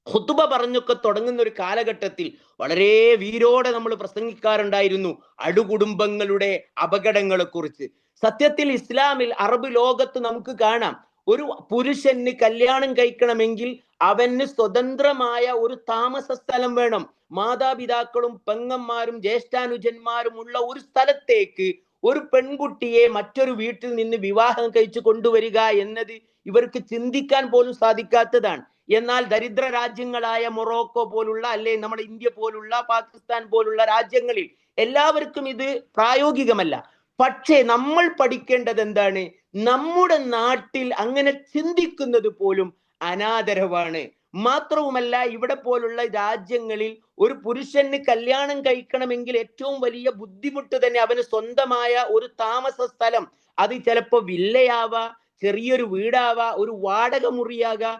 ഖുതുബ പറഞ്ഞൊക്കെ തുടങ്ങുന്ന ഒരു കാലഘട്ടത്തിൽ വളരെ വീരോടെ നമ്മൾ പ്രസംഗിക്കാറുണ്ടായിരുന്നു അണുകുടുംബങ്ങളുടെ അപകടങ്ങളെ കുറിച്ച്. സത്യത്തിൽ ഇസ്ലാമിൽ, അറബ് ലോകത്ത് നമുക്ക് കാണാം, ഒരു പുരുഷന് കല്യാണം കഴിക്കണമെങ്കിൽ അവന് സ്വതന്ത്രമായ ഒരു താമസ സ്ഥലം വേണം. മാതാപിതാക്കളും പെങ്ങന്മാരും ജ്യേഷ്ഠാനുജന്മാരും ഉള്ള ഒരു സ്ഥലത്തേക്ക് ഒരു പെൺകുട്ടിയെ മറ്റൊരു വീട്ടിൽ നിന്ന് വിവാഹം കഴിച്ചു കൊണ്ടുവരിക എന്നത് ഇവർക്ക് ചിന്തിക്കാൻ പോലും സാധിക്കാത്തതാണ്. എന്നാൽ ദരിദ്ര രാജ്യങ്ങളായ മൊറോക്കോ പോലുള്ള, അല്ലെ നമ്മുടെ ഇന്ത്യ പോലുള്ള, പാകിസ്ഥാൻ പോലുള്ള രാജ്യങ്ങളിൽ എല്ലാവർക്കും ഇത് പ്രായോഗികമല്ല. പക്ഷേ നമ്മൾ പഠിക്കേണ്ടത് എന്താണ്? നമ്മുടെ നാട്ടിൽ അങ്ങനെ ചിന്തിക്കുന്നത് പോലും അനാദരവാണ്. മാത്രവുമല്ല, ഇവിടെ പോലുള്ള രാജ്യങ്ങളിൽ ഒരു പുരുഷന് കല്യാണം കഴിക്കണമെങ്കിൽ ഏറ്റവും വലിയ ബുദ്ധിമുട്ട് തന്നെ അവന് സ്വന്തമായ ഒരു താമസ സ്ഥലം, അത് ചിലപ്പോ വില്ലയാവാ, ചെറിയൊരു വീടാവാ, ഒരു വാടക മുറിയാകാ,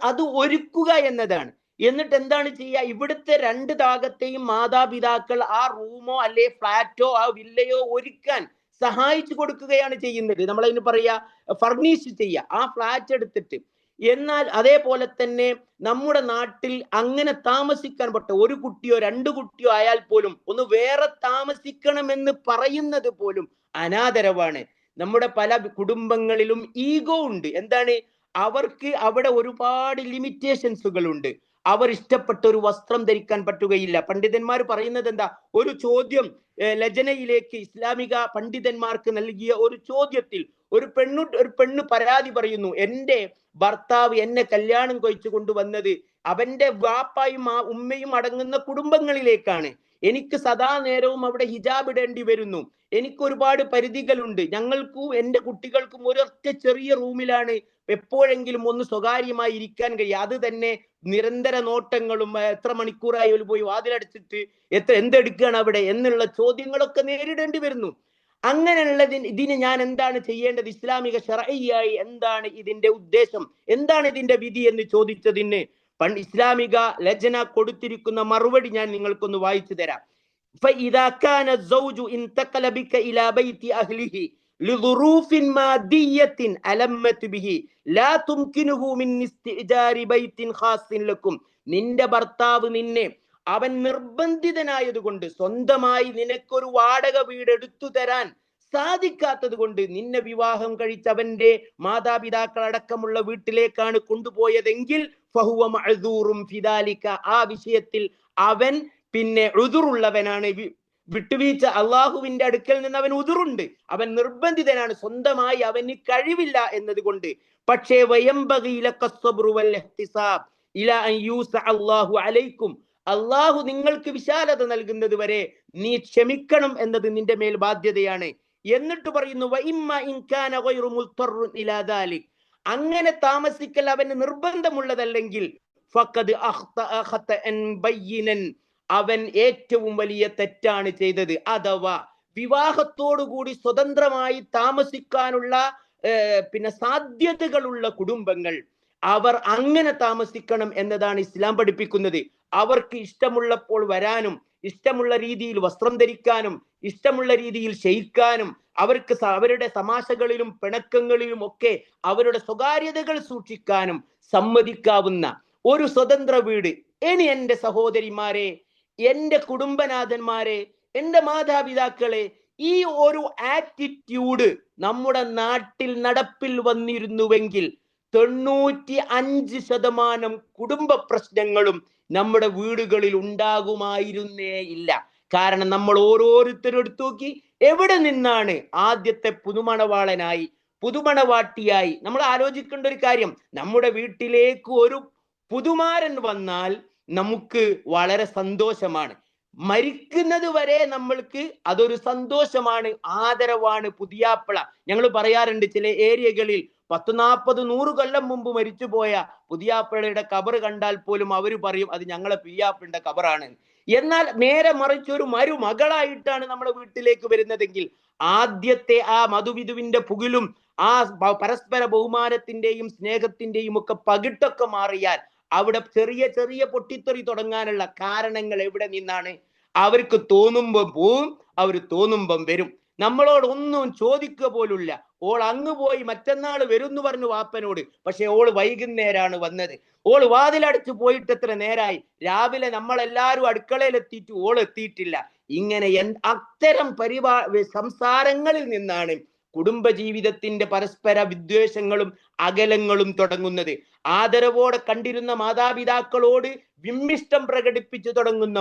അത് ഒരുക്കുക എന്നതാണ്. എന്നിട്ട് എന്താണ് ചെയ്യുക? ഇവിടുത്തെ രണ്ട് ഭാഗത്തെയും മാതാപിതാക്കൾ ആ റൂമോ അല്ലെ ഫ്ലാറ്റോ ആ വില്ലയോ ഒരുക്കാൻ സഹായിച്ചു കൊടുക്കുകയാണ് ചെയ്യുന്നത്. നമ്മളതിന് പറയാ ഫർണിഷ് ചെയ്യുക, ആ ഫ്ലാറ്റ് എടുത്തിട്ട്. എന്നാൽ അതേപോലെ തന്നെ നമ്മുടെ നാട്ടിൽ അങ്ങനെ താമസിക്കാൻ പറ്റ ഒരു കുട്ടിയോ 2 കുട്ടിയോ ആയാൽ പോലും ഒന്ന് വേറെ താമസിക്കണമെന്ന് പറയുന്നത് പോലും അനാദരവാണ്. നമ്മുടെ പല കുടുംബങ്ങളിലും ഈഗോ ഉണ്ട്. എന്താണ്? അവർക്ക് അവിടെ ഒരുപാട് ലിമിറ്റേഷൻസുകൾ ഉണ്ട്. അവർ ഇഷ്ടപ്പെട്ട ഒരു വസ്ത്രം ധരിക്കാൻ പറ്റുകയില്ല. പണ്ഡിതന്മാർ പറയുന്നത് എന്താ? ഒരു ചോദ്യം ലജനയിലേക്ക് ഇസ്ലാമിക പണ്ഡിതന്മാർക്ക് നൽകിയ ഒരു ചോദ്യത്തിൽ ഒരു പെണ്ണ് പരാതി പറയുന്നു, എന്റെ ഭർത്താവ് എന്നെ കല്യാണം കഴിച്ചു കൊണ്ടുവന്നത് അവന്റെ വാപ്പായും ഉമ്മയും അടങ്ങുന്ന കുടുംബങ്ങളിലേക്കാണ്. എനിക്ക് സദാ നേരവും അവിടെ ഹിജാബ് ഇടേണ്ടി വരുന്നു. എനിക്ക് ഒരുപാട് പരിധികളുണ്ട്. ഞങ്ങൾക്കും എൻ്റെ കുട്ടികൾക്കും ഒരൊറ്റ ചെറിയ റൂമിലാണ് എപ്പോഴെങ്കിലും ഒന്ന് സ്വകാര്യമായി ഇരിക്കാൻ കഴിയും. അത് തന്നെ നിരന്തര നോട്ടങ്ങളും, എത്ര മണിക്കൂറായി പോയി വാതിലടച്ചിട്ട് എന്തെടുക്കുകയാണ് അവിടെ എന്നുള്ള ചോദ്യങ്ങളൊക്കെ നേരിടേണ്ടി വരുന്നു. ഇതിന് ഞാൻ എന്താണ് ചെയ്യേണ്ടത്? ഇസ്ലാമിക ശർഈയായി എന്താണ് ഇതിന്റെ ഉദ്ദേശം, എന്താണ് ഇതിന്റെ വിധി എന്ന് ചോദിച്ചതിന് ഇസ്ലാമിക ലജ്ന കൊടുത്തിരിക്കുന്ന മറുപടി ഞാൻ നിങ്ങൾക്കൊന്ന് വായിച്ചു തരാം. فإذا كان الزوج انتقل بك إلى بيت أهله لظروف مادية ألمت به لا تمكنه من استئجار بيت خاص لكم. നിന്റെ ഭർത്താവ് നിന്നെ അവൻ നിർബന്ധിതനായതുകൊണ്ട് സ്വന്തമായി നിനക്കൊരു വാടക വീട് എടുത്തു തരാൻ സാധിക്കാത്തത് കൊണ്ട് നിന്നെ വിവാഹം കഴിച്ച് അവന്റെ മാതാപിതാക്കൾ അടക്കമുള്ള വീട്ടിലേക്കാണ് കൊണ്ടുപോയതെങ്കിൽ ഫഹുവ മഅ്ദൂറും ഫിദാലിക, ആ വിഷയത്തിൽ അവൻ പിന്നെ ഉദുറുള്ളവനാണ്, വിട്ടുവീഴ്ച, അള്ളാഹുവിന്റെ അടുക്കൽ നിന്ന് അവൻ ഉതിറുണ്ട്, അവൻ നിർബന്ധിതനാണ്, സ്വന്തമായി അവന് കഴിവില്ല എന്നതുകൊണ്ട്. പക്ഷേ അള്ളാഹു നിങ്ങൾക്ക് വിശാലത നൽകുന്നത് വരെ നീ ക്ഷമിക്കണം എന്നത് നിന്റെ മേൽ ബാധ്യതയാണ്. എന്നിട്ട് പറയുന്നു അങ്ങനെ താമസിക്കൽ അവന് നിർബന്ധമുള്ളതല്ലെങ്കിൽ അവൻ ഏറ്റവും വലിയ തെറ്റാണ് ചെയ്തത്. അഥവാ വിവാഹത്തോടുകൂടി സ്വതന്ത്രമായി താമസിക്കാനുള്ള സാധ്യതകളുള്ള കുടുംബങ്ങൾ, അവർ അങ്ങനെ താമസിക്കണം എന്നതാണ് ഇസ്ലാം പഠിപ്പിക്കുന്നത്. അവർക്ക് ഇഷ്ടമുള്ളപ്പോൾ വരാനും ഇഷ്ടമുള്ള രീതിയിൽ വസ്ത്രം ധരിക്കാനും ഇഷ്ടമുള്ള രീതിയിൽ ശയിക്കാനും അവർക്ക് അവരുടെ തമാശകളിലും പിണക്കങ്ങളിലും ഒക്കെ അവരുടെ സ്വകാര്യതകൾ സൂക്ഷിക്കാനും സമ്മതിക്കാവുന്ന ഒരു സ്വതന്ത്ര വീട്. ഇനി എൻ്റെ സഹോദരിമാരെ, എൻ്റെ കുടുംബനാഥന്മാരെ, എൻ്റെ മാതാപിതാക്കളെ, ഈ ഒരു ആറ്റിറ്റ്യൂഡ് നമ്മുടെ നാട്ടിൽ നടപ്പിൽ വന്നിരുന്നുവെങ്കിൽ 95% കുടുംബ പ്രശ്നങ്ങളും നമ്മുടെ വീടുകളിൽ ഉണ്ടാകുമായിരുന്നേ ഇല്ല. കാരണം നമ്മൾ ഓരോരുത്തരും എടുത്തു നോക്കി, എവിടെ നിന്നാണ് ആദ്യത്തെ പുതുമണവാളനായി പുതുമണവാട്ടിയായി നമ്മൾ ആലോചിക്കേണ്ട ഒരു കാര്യം, നമ്മുടെ വീട്ടിലേക്ക് ഒരു പുതുമാരൻ വന്നാൽ നമുക്ക് വളരെ സന്തോഷമാണ്. മരിക്കുന്നത് വരെ നമ്മൾക്ക് അതൊരു സന്തോഷമാണ്, ആദരവാണ്. പുതിയാപ്പിള, ഞങ്ങൾ പറയാറുണ്ട്, ചില ഏരിയകളിൽ 10-40-100 കൊല്ലം മുമ്പ് മരിച്ചുപോയ പുതിയാപ്പിളയുടെ കബർ കണ്ടാൽ പോലും അവർ പറയും അത് ഞങ്ങളെ പിയ്യാപ്പിളിന്റെ കബറാണ്. എന്നാൽ നേരെ മറിച്ച് ഒരു മരുമകളായിട്ടാണ് നമ്മുടെ വീട്ടിലേക്ക് വരുന്നതെങ്കിൽ ആദ്യത്തെ ആ മധുവിധുവിന്റെ പുകിലും ആ പരസ്പര ബഹുമാനത്തിന്റെയും സ്നേഹത്തിന്റെയും ഒക്കെ പകിട്ടൊക്കെ മാറിയാൽ അവിടെ ചെറിയ ചെറിയ പൊട്ടിത്തെറി തുടങ്ങാനുള്ള കാരണങ്ങൾ എവിടെ നിന്നാണ്? അവർക്ക് തോന്നുമ്പം പോവും, അവർ തോന്നുമ്പം വരും. നമ്മളോടൊന്നും ചോദിക്കുക പോലുമില്ല. ഓൾ അങ്ങ് പോയി മറ്റന്നാൾ വരും എന്ന് പറഞ്ഞു വാപ്പനോട്, പക്ഷെ ഓള് വൈകുന്നേരമാണ് വന്നത്. ഓള് വാതിലടച്ച് പോയിട്ട് എത്ര നേരായി, രാവിലെ നമ്മളെല്ലാരും അടുക്കളയിൽ എത്തിയിട്ട് ഓൾ എത്തിയിട്ടില്ല. ഇങ്ങനെ അത്തരം സംസാരങ്ങളിൽ നിന്നാണ് കുടുംബജീവിതത്തിന്റെ പരസ്പര വിദ്വേഷങ്ങളും അകലങ്ങളും തുടങ്ങുന്നത്. ആദരവോടെ കണ്ടിരുന്ന മാതാപിതാക്കളോട് വിമ്മിഷ്ടം പ്രകടിപ്പിച്ചു തുടങ്ങുന്ന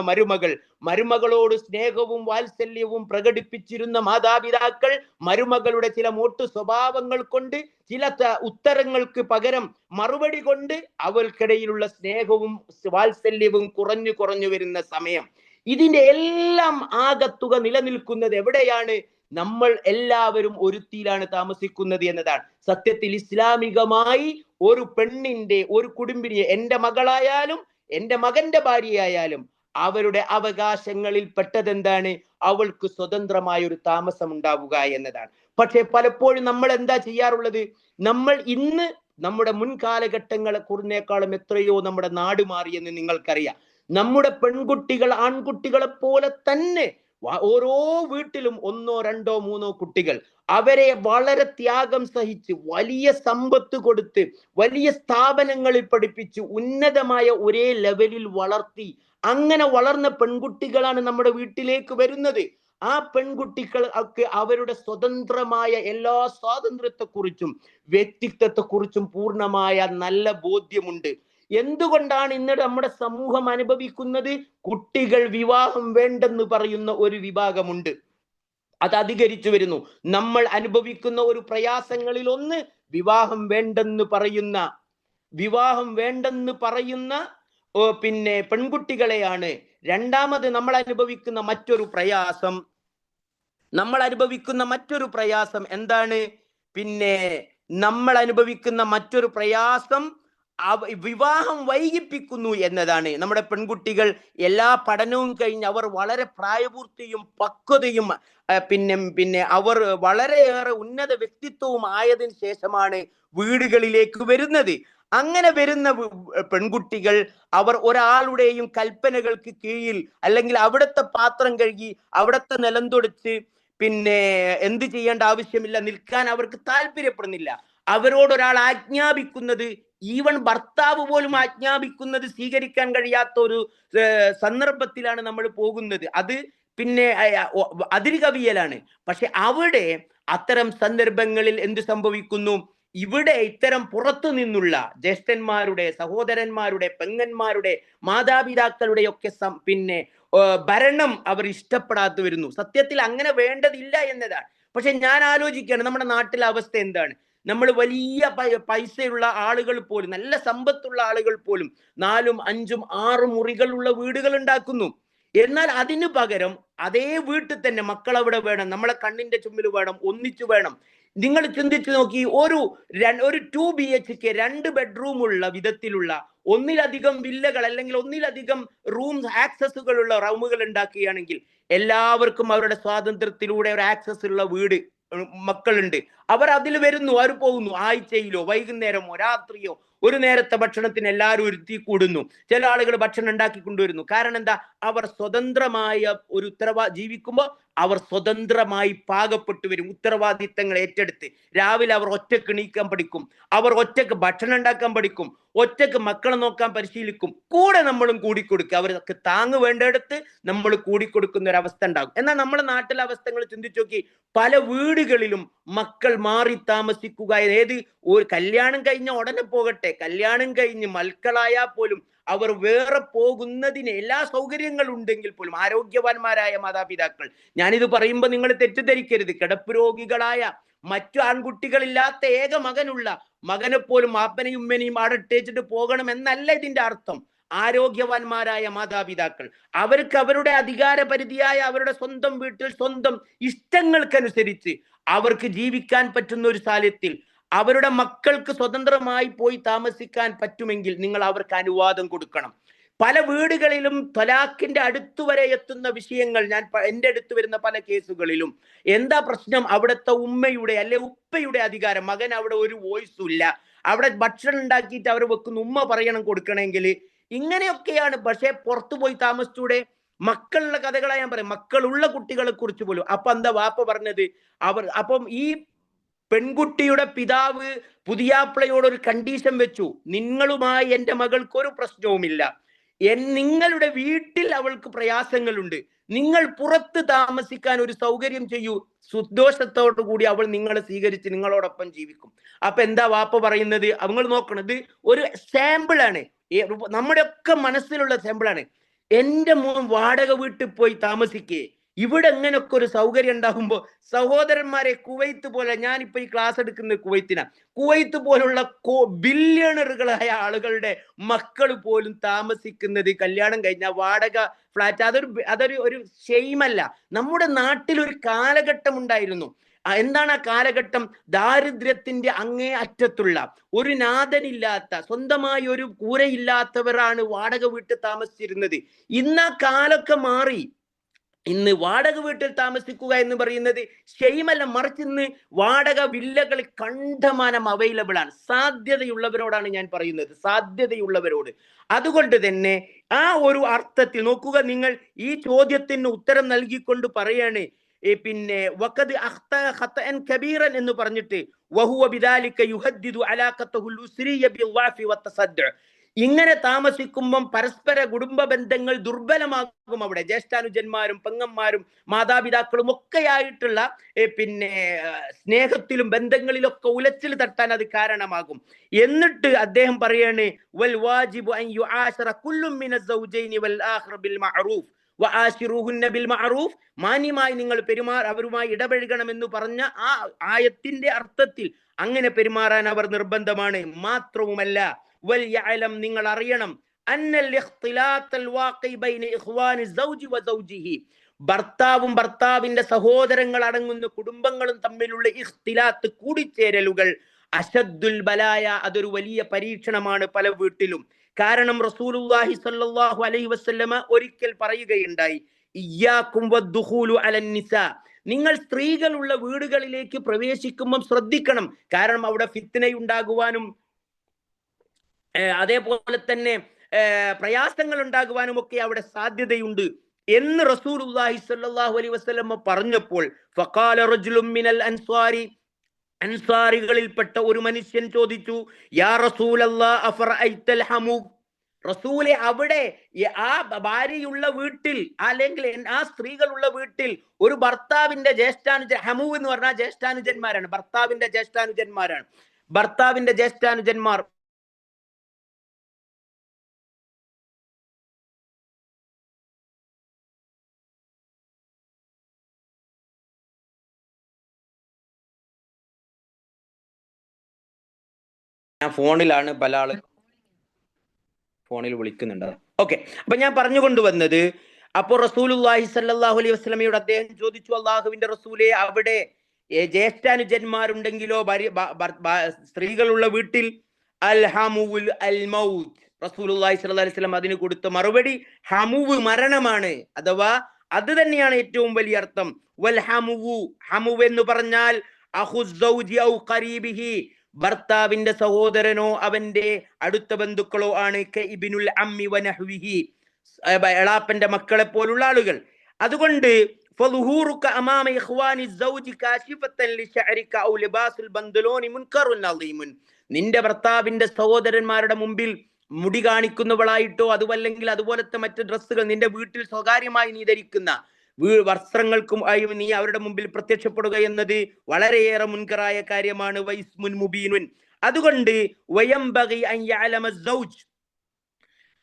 മരുമകളോട് സ്നേഹവും വാത്സല്യവും പ്രകടിപ്പിച്ചിരുന്ന മാതാപിതാക്കൾ മരുമകളുടെ ചില മോട്ടു സ്വഭാവങ്ങൾ കൊണ്ട്, ചില ഉത്തരങ്ങൾക്ക് പകരം മറുപടി കൊണ്ട് അവൾക്കിടയിലുള്ള സ്നേഹവും വാത്സല്യവും കുറഞ്ഞു വരുന്ന സമയം, ഇതിന്റെ എല്ലാം ആകത്തുക നിലനിൽക്കുന്നത് എവിടെയാണ്? നമ്മൾ എല്ലാവരും ഒരുത്തിയിലാണ് താമസിക്കുന്നത് എന്നതാണ്. സത്യത്തിൽ ഇസ്ലാമികമായി ഒരു പെണ്ണിന്റെ, ഒരു കുടുംബിനിയെ, എൻ്റെ മകളായാലും എൻ്റെ മകന്റെ ഭാര്യയായാലും അവരുടെ അവകാശങ്ങളിൽ പെട്ടതെന്താണ്? അവൾക്ക് സ്വതന്ത്രമായ ഒരു താമസം ഉണ്ടാവുക എന്നതാണ്. പക്ഷെ പലപ്പോഴും നമ്മൾ എന്താ ചെയ്യാറുള്ളത്? നമ്മൾ ഇന്ന് നമ്മുടെ മുൻകാലഘട്ടങ്ങളെ കുറിനേക്കാളും എത്രയോ നമ്മുടെ നാട് മാറിയെന്ന് നിങ്ങൾക്കറിയാം. നമ്മുടെ പെൺകുട്ടികൾ ആൺകുട്ടികളെ പോലെ തന്നെ ഓരോ വീട്ടിലും 1, 2, 3 കുട്ടികൾ. അവരെ വളരെ ത്യാഗം സഹിച്ച് വലിയ സമ്പത്ത് കൊടുത്ത് വലിയ സ്ഥാപനങ്ങളിൽ പഠിപ്പിച്ച് ഉന്നതമായ ഒരേ ലെവലിൽ വളർത്തി അങ്ങനെ വളർന്ന പെൺകുട്ടികളാണ് നമ്മുടെ വീട്ടിലേക്ക് വരുന്നത്. ആ പെൺകുട്ടികൾ ഒക്കെ അവരുടെ സ്വതന്ത്രമായ എല്ലാ സ്വാതന്ത്ര്യത്തെക്കുറിച്ചും വ്യക്തിത്വത്തെക്കുറിച്ചും പൂർണ്ണമായ നല്ല ബോധ്യമുണ്ട്. എന്തുകൊണ്ടാണ് ഇന്ന് നമ്മുടെ സമൂഹം അനുഭവിക്കുന്നത്? കുട്ടികൾ വിവാഹം വേണ്ടെന്ന് പറയുന്ന ഒരു വിഭാഗമുണ്ട്, അത് അധികരിച്ചു വരുന്നു. നമ്മൾ അനുഭവിക്കുന്ന ഒരു പ്രയാസങ്ങളിൽ ഒന്ന് വിവാഹം വേണ്ടെന്ന് പറയുന്ന പെൺകുട്ടികളെയാണ്. രണ്ടാമത് നമ്മൾ അനുഭവിക്കുന്ന മറ്റൊരു പ്രയാസം എന്താണ്? നമ്മൾ അനുഭവിക്കുന്ന മറ്റൊരു പ്രയാസം വിവാഹം വൈകിപ്പിക്കുന്നു എന്നതാണ്. നമ്മുടെ പെൺകുട്ടികൾ എല്ലാ പഠനവും കഴിഞ്ഞ് അവർ വളരെ പ്രായപൂർത്തിയും പക്വതയും അവർ വളരെയേറെ ഉന്നത വ്യക്തിത്വവും ആയതിനു ശേഷമാണ് വീടുകളിലേക്ക് വരുന്നത്. അങ്ങനെ വരുന്ന പെൺകുട്ടികൾ അവർ ഒരാളുടെയും കൽപ്പനകൾക്ക് കീഴിൽ, അല്ലെങ്കിൽ അവിടുത്തെ പാത്രം കഴുകി അവിടുത്തെ നിലം തുടച്ച് എന്ത് ചെയ്യേണ്ട ആവശ്യമില്ല, നിൽക്കാൻ അവർക്ക് താല്പര്യപ്പെടുന്നില്ല. അവരോടൊരാൾ ആജ്ഞാപിക്കുന്നത്, ഈവൻ ഭർത്താവ് പോലും ആജ്ഞാപിക്കുന്നത് സ്വീകരിക്കാൻ കഴിയാത്ത ഒരു സന്ദർഭത്തിലാണ് നമ്മൾ പോകുന്നത്. അത് അതിര് കവിയലാണ്. പക്ഷെ അവിടെ അത്തരം സന്ദർഭങ്ങളിൽ എന്ത് സംഭവിക്കുന്നു? ഇവിടെ ഇത്തരം പുറത്തു നിന്നുള്ള ജ്യേഷ്ഠന്മാരുടെ, സഹോദരന്മാരുടെ, പെങ്ങന്മാരുടെ, മാതാപിതാക്കളുടെ ഒക്കെ ഭരണം അവർ ഇഷ്ടപ്പെടാതെ വരുന്നു. സത്യത്തിൽ അങ്ങനെ വേണ്ടതില്ല എന്നതാണ്. പക്ഷെ ഞാൻ ആലോചിക്കുകയാണ് നമ്മുടെ നാട്ടിലെ അവസ്ഥ എന്താണ്. നമ്മൾ വലിയ പൈസയുള്ള ആളുകൾ പോലും, നല്ല സമ്പത്തുള്ള ആളുകൾ പോലും 4ഉം 5ഉം 6 മുറികളുള്ള വീടുകൾ ഉണ്ടാക്കുന്നു. എന്നാൽ അതിനു പകരം അതേ വീട്ടിൽ തന്നെ മക്കൾ അവിടെ വേണം, നമ്മളെ കണ്ണിന്റെ ചുമ്മിൽ വേണം, ഒന്നിച്ചു വേണം. നിങ്ങൾ ചിന്തിച്ചു നോക്കി, ഒരു 2 BHK 2 ബെഡ്റൂമുള്ള വിധത്തിലുള്ള ഒന്നിലധികം വില്ലകൾ അല്ലെങ്കിൽ ഒന്നിലധികം ആക്സസുകളുള്ള റൂമുകൾ ഉണ്ടാക്കുകയാണെങ്കിൽ എല്ലാവർക്കും അവരുടെ സ്വാതന്ത്ര്യത്തിലൂടെ ഒരു ആക്സസ് ഉള്ള വീട് മക്കളുണ്ട്. അവർ അതിൽ വരുന്നു, അവർ പോകുന്നു. ആഴ്ചയിലോ വൈകുന്നേരമോ രാത്രിയോ ഒരു നേരത്തെ ഭക്ഷണത്തിന് എല്ലാവരും ഒരുത്തി കൂടുന്നു. ചില ആളുകൾ ഭക്ഷണം ഉണ്ടാക്കി കൊണ്ടുവരുന്നു. കാരണം എന്താ? അവർ സ്വതന്ത്രമായ ഒരു ജീവിക്കുമ്പോൾ അവർ സ്വതന്ത്രമായി പാകപ്പെട്ടു വരും. ഉത്തരവാദിത്തങ്ങൾ ഏറ്റെടുത്ത് രാവിലെ അവർ ഒറ്റക്ക് എണീക്കാൻ പഠിക്കും, അവർ ഒറ്റക്ക് ഭക്ഷണം ഉണ്ടാക്കാൻ പഠിക്കും, ഒറ്റക്ക് മക്കളെ നോക്കാൻ പരിശീലിക്കും. കൂടെ നമ്മളും കൂടിക്കൊടുക്കുക. അവർക്ക് താങ്ങ് വേണ്ടടുത്ത് നമ്മൾ കൂടിക്കൊടുക്കുന്ന ഒരു അവസ്ഥ ഉണ്ടാകും. എന്നാൽ നമ്മുടെ നാട്ടിലെ അവസ്ഥകൾ ചിന്തിച്ചു നോക്കി. പല വീടുകളിലും മക്കൾ മാറി താമസിക്കുക. ഏത് ഒരു കല്യാണം കഴിഞ്ഞ ഉടനെ പോകട്ടെ, കല്യാണം കഴിഞ്ഞ് മക്കളായാൽ പോലും അവർ വേറെ പോകുന്നതിന് എല്ലാ സൗകര്യങ്ങളും ഉണ്ടെങ്കിൽ പോലും ആരോഗ്യവാന്മാരായ മാതാപിതാക്കൾ, ഞാനിത് പറയുമ്പോൾ നിങ്ങൾ തെറ്റിദ്ധരിക്കരുത്, കിടപ്പ് രോഗികളായ മറ്റു ആൺകുട്ടികളില്ലാത്ത ഏക മകനെ പോലും അപ്പനെയും ഉമ്മനെയും ആടട്ടേച്ചിട്ട് പോകണം എന്നല്ല ഇതിന്റെ അർത്ഥം. ആരോഗ്യവാന്മാരായ മാതാപിതാക്കൾ, അവർക്ക് അവരുടെ അധികാരപരിധിയായ അവരുടെ സ്വന്തം വീട്ടിൽ സ്വന്തം ഇഷ്ടങ്ങൾക്കനുസരിച്ച് അവർക്ക് ജീവിക്കാൻ പറ്റുന്ന ഒരു സാഹചര്യത്തിൽ അവരുടെ മക്കൾക്ക് സ്വതന്ത്രമായി പോയി താമസിക്കാൻ പറ്റുമെങ്കിൽ നിങ്ങൾ അവർക്ക് അനുവാദം കൊടുക്കണം. പല വീടുകളിലും ത്വലാഖിന്റെ അടുത്തുവരെ എത്തുന്ന വിഷയങ്ങൾ ഞാൻ എൻ്റെ അടുത്ത് വരുന്ന പല കേസുകളിലും എന്താ പ്രശ്നം? അവിടുത്തെ ഉമ്മയുടെ അല്ലെ ഉപ്പയുടെ അധികാരം. മകൻ അവിടെ ഒരു വോയിസും ഇല്ല. അവിടെ ഭക്ഷണം ഉണ്ടാക്കിയിട്ട് അവർ വെക്കുന്ന ഉമ്മ പറയണം കൊടുക്കണമെങ്കിൽ. ഇങ്ങനെയൊക്കെയാണ്. പക്ഷെ പുറത്തു പോയി താമസിച്ചൂടെ? മക്കളുടെ കഥകളാ ഞാൻ പറയും, മക്കളുള്ള കുട്ടികളെ കുറിച്ച് പോലും. അപ്പൊ എന്താ വാപ്പ പറഞ്ഞത്? അപ്പം ഈ പെൺകുട്ടിയുടെ പിതാവ് പുതിയാപ്പിളയോട് ഒരു കണ്ടീഷൻ വെച്ചു, നിങ്ങളുമായി എൻ്റെ മകൾക്ക് ഒരു പ്രശ്നവുമില്ല, നിങ്ങളുടെ വീട്ടിൽ അവൾക്ക് പ്രയാസങ്ങളുണ്ട്, നിങ്ങൾ പുറത്ത് താമസിക്കാൻ ഒരു സൗകര്യം ചെയ്യൂ, സുദോഷത്തോടു കൂടി അവൾ നിങ്ങളെ സ്വീകരിച്ച് നിങ്ങളോടൊപ്പം ജീവിക്കും. അപ്പൊ എന്താ വാപ്പ പറയുന്നത്? അവങ്ങൾ നോക്കണത് ഒരു സാമ്പിളാണ്, നമ്മുടെ ഒക്കെ മനസ്സിലുള്ള സാമ്പിളാണ്. എൻ്റെ മോൻ വാടക വീട്ടിൽ പോയി താമസിക്കേ, ഇവിടെ എങ്ങനെയൊക്കെ ഒരു സൗകര്യം ഉണ്ടാകുമ്പോൾ സഹോദരന്മാരെ, കുവൈത്ത് പോലെ, ഞാനിപ്പോ ഈ ക്ലാസ് എടുക്കുന്നത് കുവൈത്ത് പോലുള്ള ബില്യണറുകളായ ആളുകളുടെ മക്കൾ പോലും താമസിക്കുന്നത് കല്യാണം കഴിഞ്ഞ വാടക ഫ്ലാറ്റ്. അതൊരു ഷെയിമല്ല. നമ്മുടെ നാട്ടിൽ ഒരു കാലഘട്ടം ഉണ്ടായിരുന്നു. എന്താണ് ആ കാലഘട്ടം? ദാരിദ്ര്യത്തിന്റെ അങ്ങേ അറ്റത്തുള്ള, ഒരു നാഥനില്ലാത്ത, സ്വന്തമായി ഒരു കൂരയില്ലാത്തവരാണ് വാടക വീട്ടിൽ താമസിച്ചിരുന്നത്. ഇന്ന് ആ കാലൊക്കെ മാറി. ഇന്ന് വാടക വീട്ടിൽ താമസിക്കുക എന്ന് പറയുന്നത് ഷെയിമല്ല, മറിച്ച് ഇന്ന് വാടക വില്ലകൾ കണ്ടമാനം അവൈലബിൾ ആണ്. സാധ്യതയുള്ളവരോടാണ് ഞാൻ പറയുന്നത്, സാധ്യതയുള്ളവരോട്. അതുകൊണ്ട് തന്നെ ആ ഒരു അർത്ഥത്തിൽ നോക്കുക, നിങ്ങൾ ഈ ചോദ്യത്തിന് ഉത്തരം നൽകിക്കൊണ്ട് പറയാണ് പിന്നെ വഖദ് അഖ്ത ഖതഅൻ കബീറൻ എന്ന് പറഞ്ഞിട്ട് വഹുവ ബിദാലിക യുഹദ്ദിദു അലാഖതഹുൽ ഉസ്രിയ ബിൽവാഫി വത്തസദ്ദു. ഇങ്ങനെ താമസിക്കുമ്പം പരസ്പര കുടുംബ ബന്ധങ്ങൾ ദുർബലമാകും. അവിടെ ജ്യേഷ്ഠാനുജന്മാരും പെങ്ങന്മാരും മാതാപിതാക്കളും ഒക്കെയായിട്ടുള്ള പിന്നെ സ്നേഹത്തിലും ബന്ധങ്ങളിലൊക്കെ ഉലച്ചിൽ തട്ടാൻ അത് കാരണമാകും. എന്നിട്ട് അദ്ദേഹം പറയാണ് വൽ വാജിബു അൻ യുആശറ കുല്ലും മിനസ് സൗജൈനി വൽ ആഖിറ ബിൽ മഅറൂഫ് വആശിറൂഹുന്ന ബിൽ മഅറൂഫ്. മാന്യമായി നിങ്ങൾ അവരുമായി ഇടപഴകണമെന്ന് പറഞ്ഞ ആ ആയത്തിന്റെ അർത്ഥത്തിൽ അങ്ങനെ പെരുമാറാൻ അവർ നിർബന്ധമാണ്. മാത്രവുമല്ല വൽയഅലം, നിങ്ങൾ അറിയണം, അന്നൽ ഇഖ്തിലാത്തൽ വാഖി ബൈന ഇഖ്വാനി സൗജി വസൗജിഹി, ഭർത്താവും ഭർത്താവിന്റെ സഹോദരങ്ങൾ അടങ്ങുന്ന കുടുംബങ്ങളും തമ്മിലുള്ള ഇഖ്തിലാത്ത്, കൂടിച്ചേരലുകൾ, അശദ്ദുൽ ബലായ, അതൊരു വലിയ പരീക്ഷണമാണ് പല വീട്ടിലും. കാരണം റസൂലുള്ളാഹി സ്വല്ലല്ലാഹു അലൈഹി വസല്ലമ ഒരിക്കൽ പറയുകയുണ്ടായി, ഇയ്യാകും വദ്ദുഖൂലു അലൻ നിസാ, നിങ്ങൾ സ്ത്രീകളുള്ള വീടുകളിലേക്ക് പ്രവേശിക്കുമ്പോൾ ശ്രദ്ധിക്കണം. കാരണം അവിടെ ഫിത്നയുണ്ടാകുവാനും അതേപോലെ തന്നെ പ്രയാസങ്ങൾ ഉണ്ടാകുവാനും ഒക്കെ അവിടെ സാധ്യതയുണ്ട് എന്ന് റസൂലുള്ളാഹി സ്വല്ലല്ലാഹു അലൈഹി വസല്ലം പറഞ്ഞപ്പോൾ ഫഖാല റജുലുൻ മിനൽ അൻസ്വാരി, അൻസാരികളിൽപ്പെട്ട ഒരു മനുഷ്യൻ ചോദിച്ചു, യാ റസൂലല്ലാഹ് അഫറഅയ്തൽ ഹമൂം, റസൂലെ അവിടെ ആ ഭാര്യയുള്ള വീട്ടിൽ അല്ലെങ്കിൽ ആ സ്ത്രീകളുള്ള വീട്ടിൽ ഒരു ഭർത്താവിന്റെ ഹമൂ എന്ന് പറഞ്ഞാൽ ജ്യേഷ്ഠാനുജന്മാരാണ്, ഭർത്താവിന്റെ ജ്യേഷ്ഠാനുജന്മാർ ഞാൻ ഫോണിലാണ്, പല ആള് ഫോണിൽ വിളിക്കുന്നുണ്ട്. ഓക്കെ, അപ്പൊ ഞാൻ പറഞ്ഞുകൊണ്ടുവന്നത്, അപ്പോൾ റസൂലുള്ളാഹി സ്വല്ലല്ലാഹു അലൈഹി വസല്ലമയോട് അദ്ദേഹം ചോദിച്ചു, അള്ളാഹുവിന്റെ റസൂലെ, അവിടെ ജ്യേഷ്ഠാനുജന്മാരുണ്ടെങ്കിലോ, സ്ത്രീകളുള്ള വീട്ടിൽ, അൽ ഹമുൽ അൽ മൗത്ത്. റസൂലുള്ളാഹി സ്വല്ലല്ലാഹു അലൈഹി വസല്ലം അതിന് കൊടുത്ത മറുപടി ഹമുവ് മരണമാണ്, അഥവാ അത് തന്നെയാണ് ഏറ്റവും വലിയ അർത്ഥം. വൽ ഹമുവു, ഹമുവ് എന്ന് പറഞ്ഞാൽ അഖു സൗജി ഔ ഖരീബിഹി, ഭർത്താവിന്റെ സഹോദരനോ അവന്റെ അടുത്ത ബന്ധുക്കളോ ആണ്. ഇബ്നുൽ അമ്മി വനഹ്വിഹി, എളാപ്പന്റെ മക്കളെ പോലുള്ള ആളുകൾ. അതുകൊണ്ട് ഫളുഹൂറുക അമാമ ഇഖ്വാനി സൗജി കാശിഫത്തൻ ലിശഅരിക ഔ ലിബാസുൽ ബന്ദലോനി മുൻകറുൻ അളീമുൻ. നിന്റെ ഭർത്താവിന്റെ സഹോദരന്മാരുടെ മുമ്പിൽ മുടി കാണിക്കുന്നവളായിട്ടോ അതുമല്ലെങ്കിൽ അതുപോലത്തെ മറ്റ് ഡ്രസ്സുകൾ, നിന്റെ വീട്ടിൽ സ്വകാര്യമായി നീ ധരിക്കുന്ന വസ്ത്രങ്ങൾക്കും നീ അവരുടെ മുമ്പിൽ പ്രത്യക്ഷപ്പെടുക എന്നത് വളരെയേറെ മുൻകറായ കാര്യമാണ്. വൈസ്മുൻ മുബീനുൻ. അതുകൊണ്ട് വയംബഗി അൻ യഅലമ സൗജ്,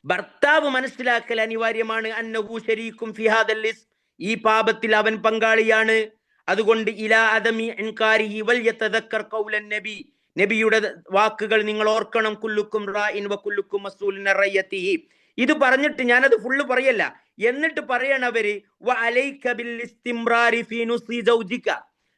ഭർത്താവ് മനസ്സിലാക്കൽ അനിവാര്യമാണ്. അന്നഹു ശരീകും ഫി ഹാദൽ ഇസ്ം, ഈ പാപത്തിൽ അവൻ പങ്കാളിയാണ്. അതുകൊണ്ട് ഇലാ അദമി ഇൻകാരിഹി വൽ യതദക്കർ ഖൗലൻ നബി, നബിയുടെ വാക്കുകൾ നിങ്ങൾ ഓർക്കണം. കുല്ലുക്കും റാഇൻ വ കുല്ലുക്കും മസ്ഊലുൻ അൻ റയ്യതിഹി. ഇത് പറഞ്ഞിട്ട് ഞാനത് ഫുള്ള് പറയല്ല, എന്നിട്ട് പറയണവര് വ അലൈക ബിൽ ഇസ്തിംറാരി ഫീ നുസി സൗജിക,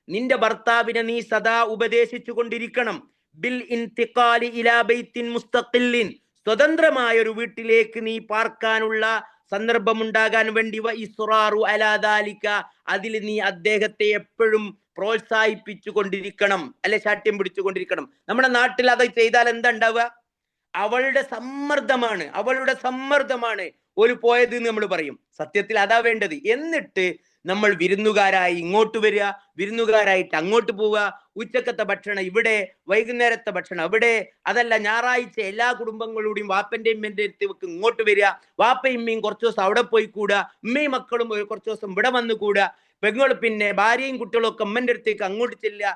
നിന്റെ ഭർത്താവിനെ നീ സദാ ഉപദേശിച്ചു കൊണ്ടിരിക്കണം. ബിൽ ഇന്തിഖാലി ഇലാ ബൈത്തിൻ മുസ്തഖില്ലിൻ, സ്വതന്ത്രമായ ഒരു വീട്ടിലേക്ക് നീ പാർക്കാനുള്ള സന്ദർഭമുണ്ടാകാൻ വേണ്ടി. വ ഇസ്റാറു അലാ ദാലിക, അതിൽ നീ അദ്ദേഹത്തെ എപ്പോഴും പ്രോത്സാഹിപ്പിച്ചു കൊണ്ടിരിക്കണം, അല്ലെ ശാഠ്യം പിടിച്ചുകൊണ്ടിരിക്കണം. നമ്മുടെ നാട്ടിൽ അത് ചെയ്താൽ എന്താ ഉണ്ടാവുക? അവളുടെ സമ്മർദ്ദമാണ് ഒരു പോയത് എന്ന് നമ്മൾ പറയും. സത്യത്തിൽ അതാ വേണ്ടത്. എന്നിട്ട് നമ്മൾ വിരുന്നുകാരായി ഇങ്ങോട്ട് വരിക, വിരുന്നുകാരായിട്ട് അങ്ങോട്ട് പോവുക. ഉച്ചക്കത്തെ ഭക്ഷണം ഇവിടെ, വൈകുന്നേരത്തെ ഭക്ഷണം അവിടെ. അതല്ല, ഞായറാഴ്ച എല്ലാ കുടുംബങ്ങളുടെയും വാപ്പന്റെയും ഉമ്മന്റെ അടുത്ത് ഇങ്ങോട്ട് വരിക, വാപ്പയും ഉമ്മയും കുറച്ചു ദിവസം അവിടെ പോയി കൂടുക, ഉമ്മയും മക്കളും കുറച്ചു ദിവസം ഇവിടെ വന്ന് കൂടുക, പിന്നെ ഭാര്യയും കുട്ടികളും ഒക്കെ ഉമ്മന്റെ അടുത്തേക്ക് അങ്ങോട്ട് ചെല്ലുക.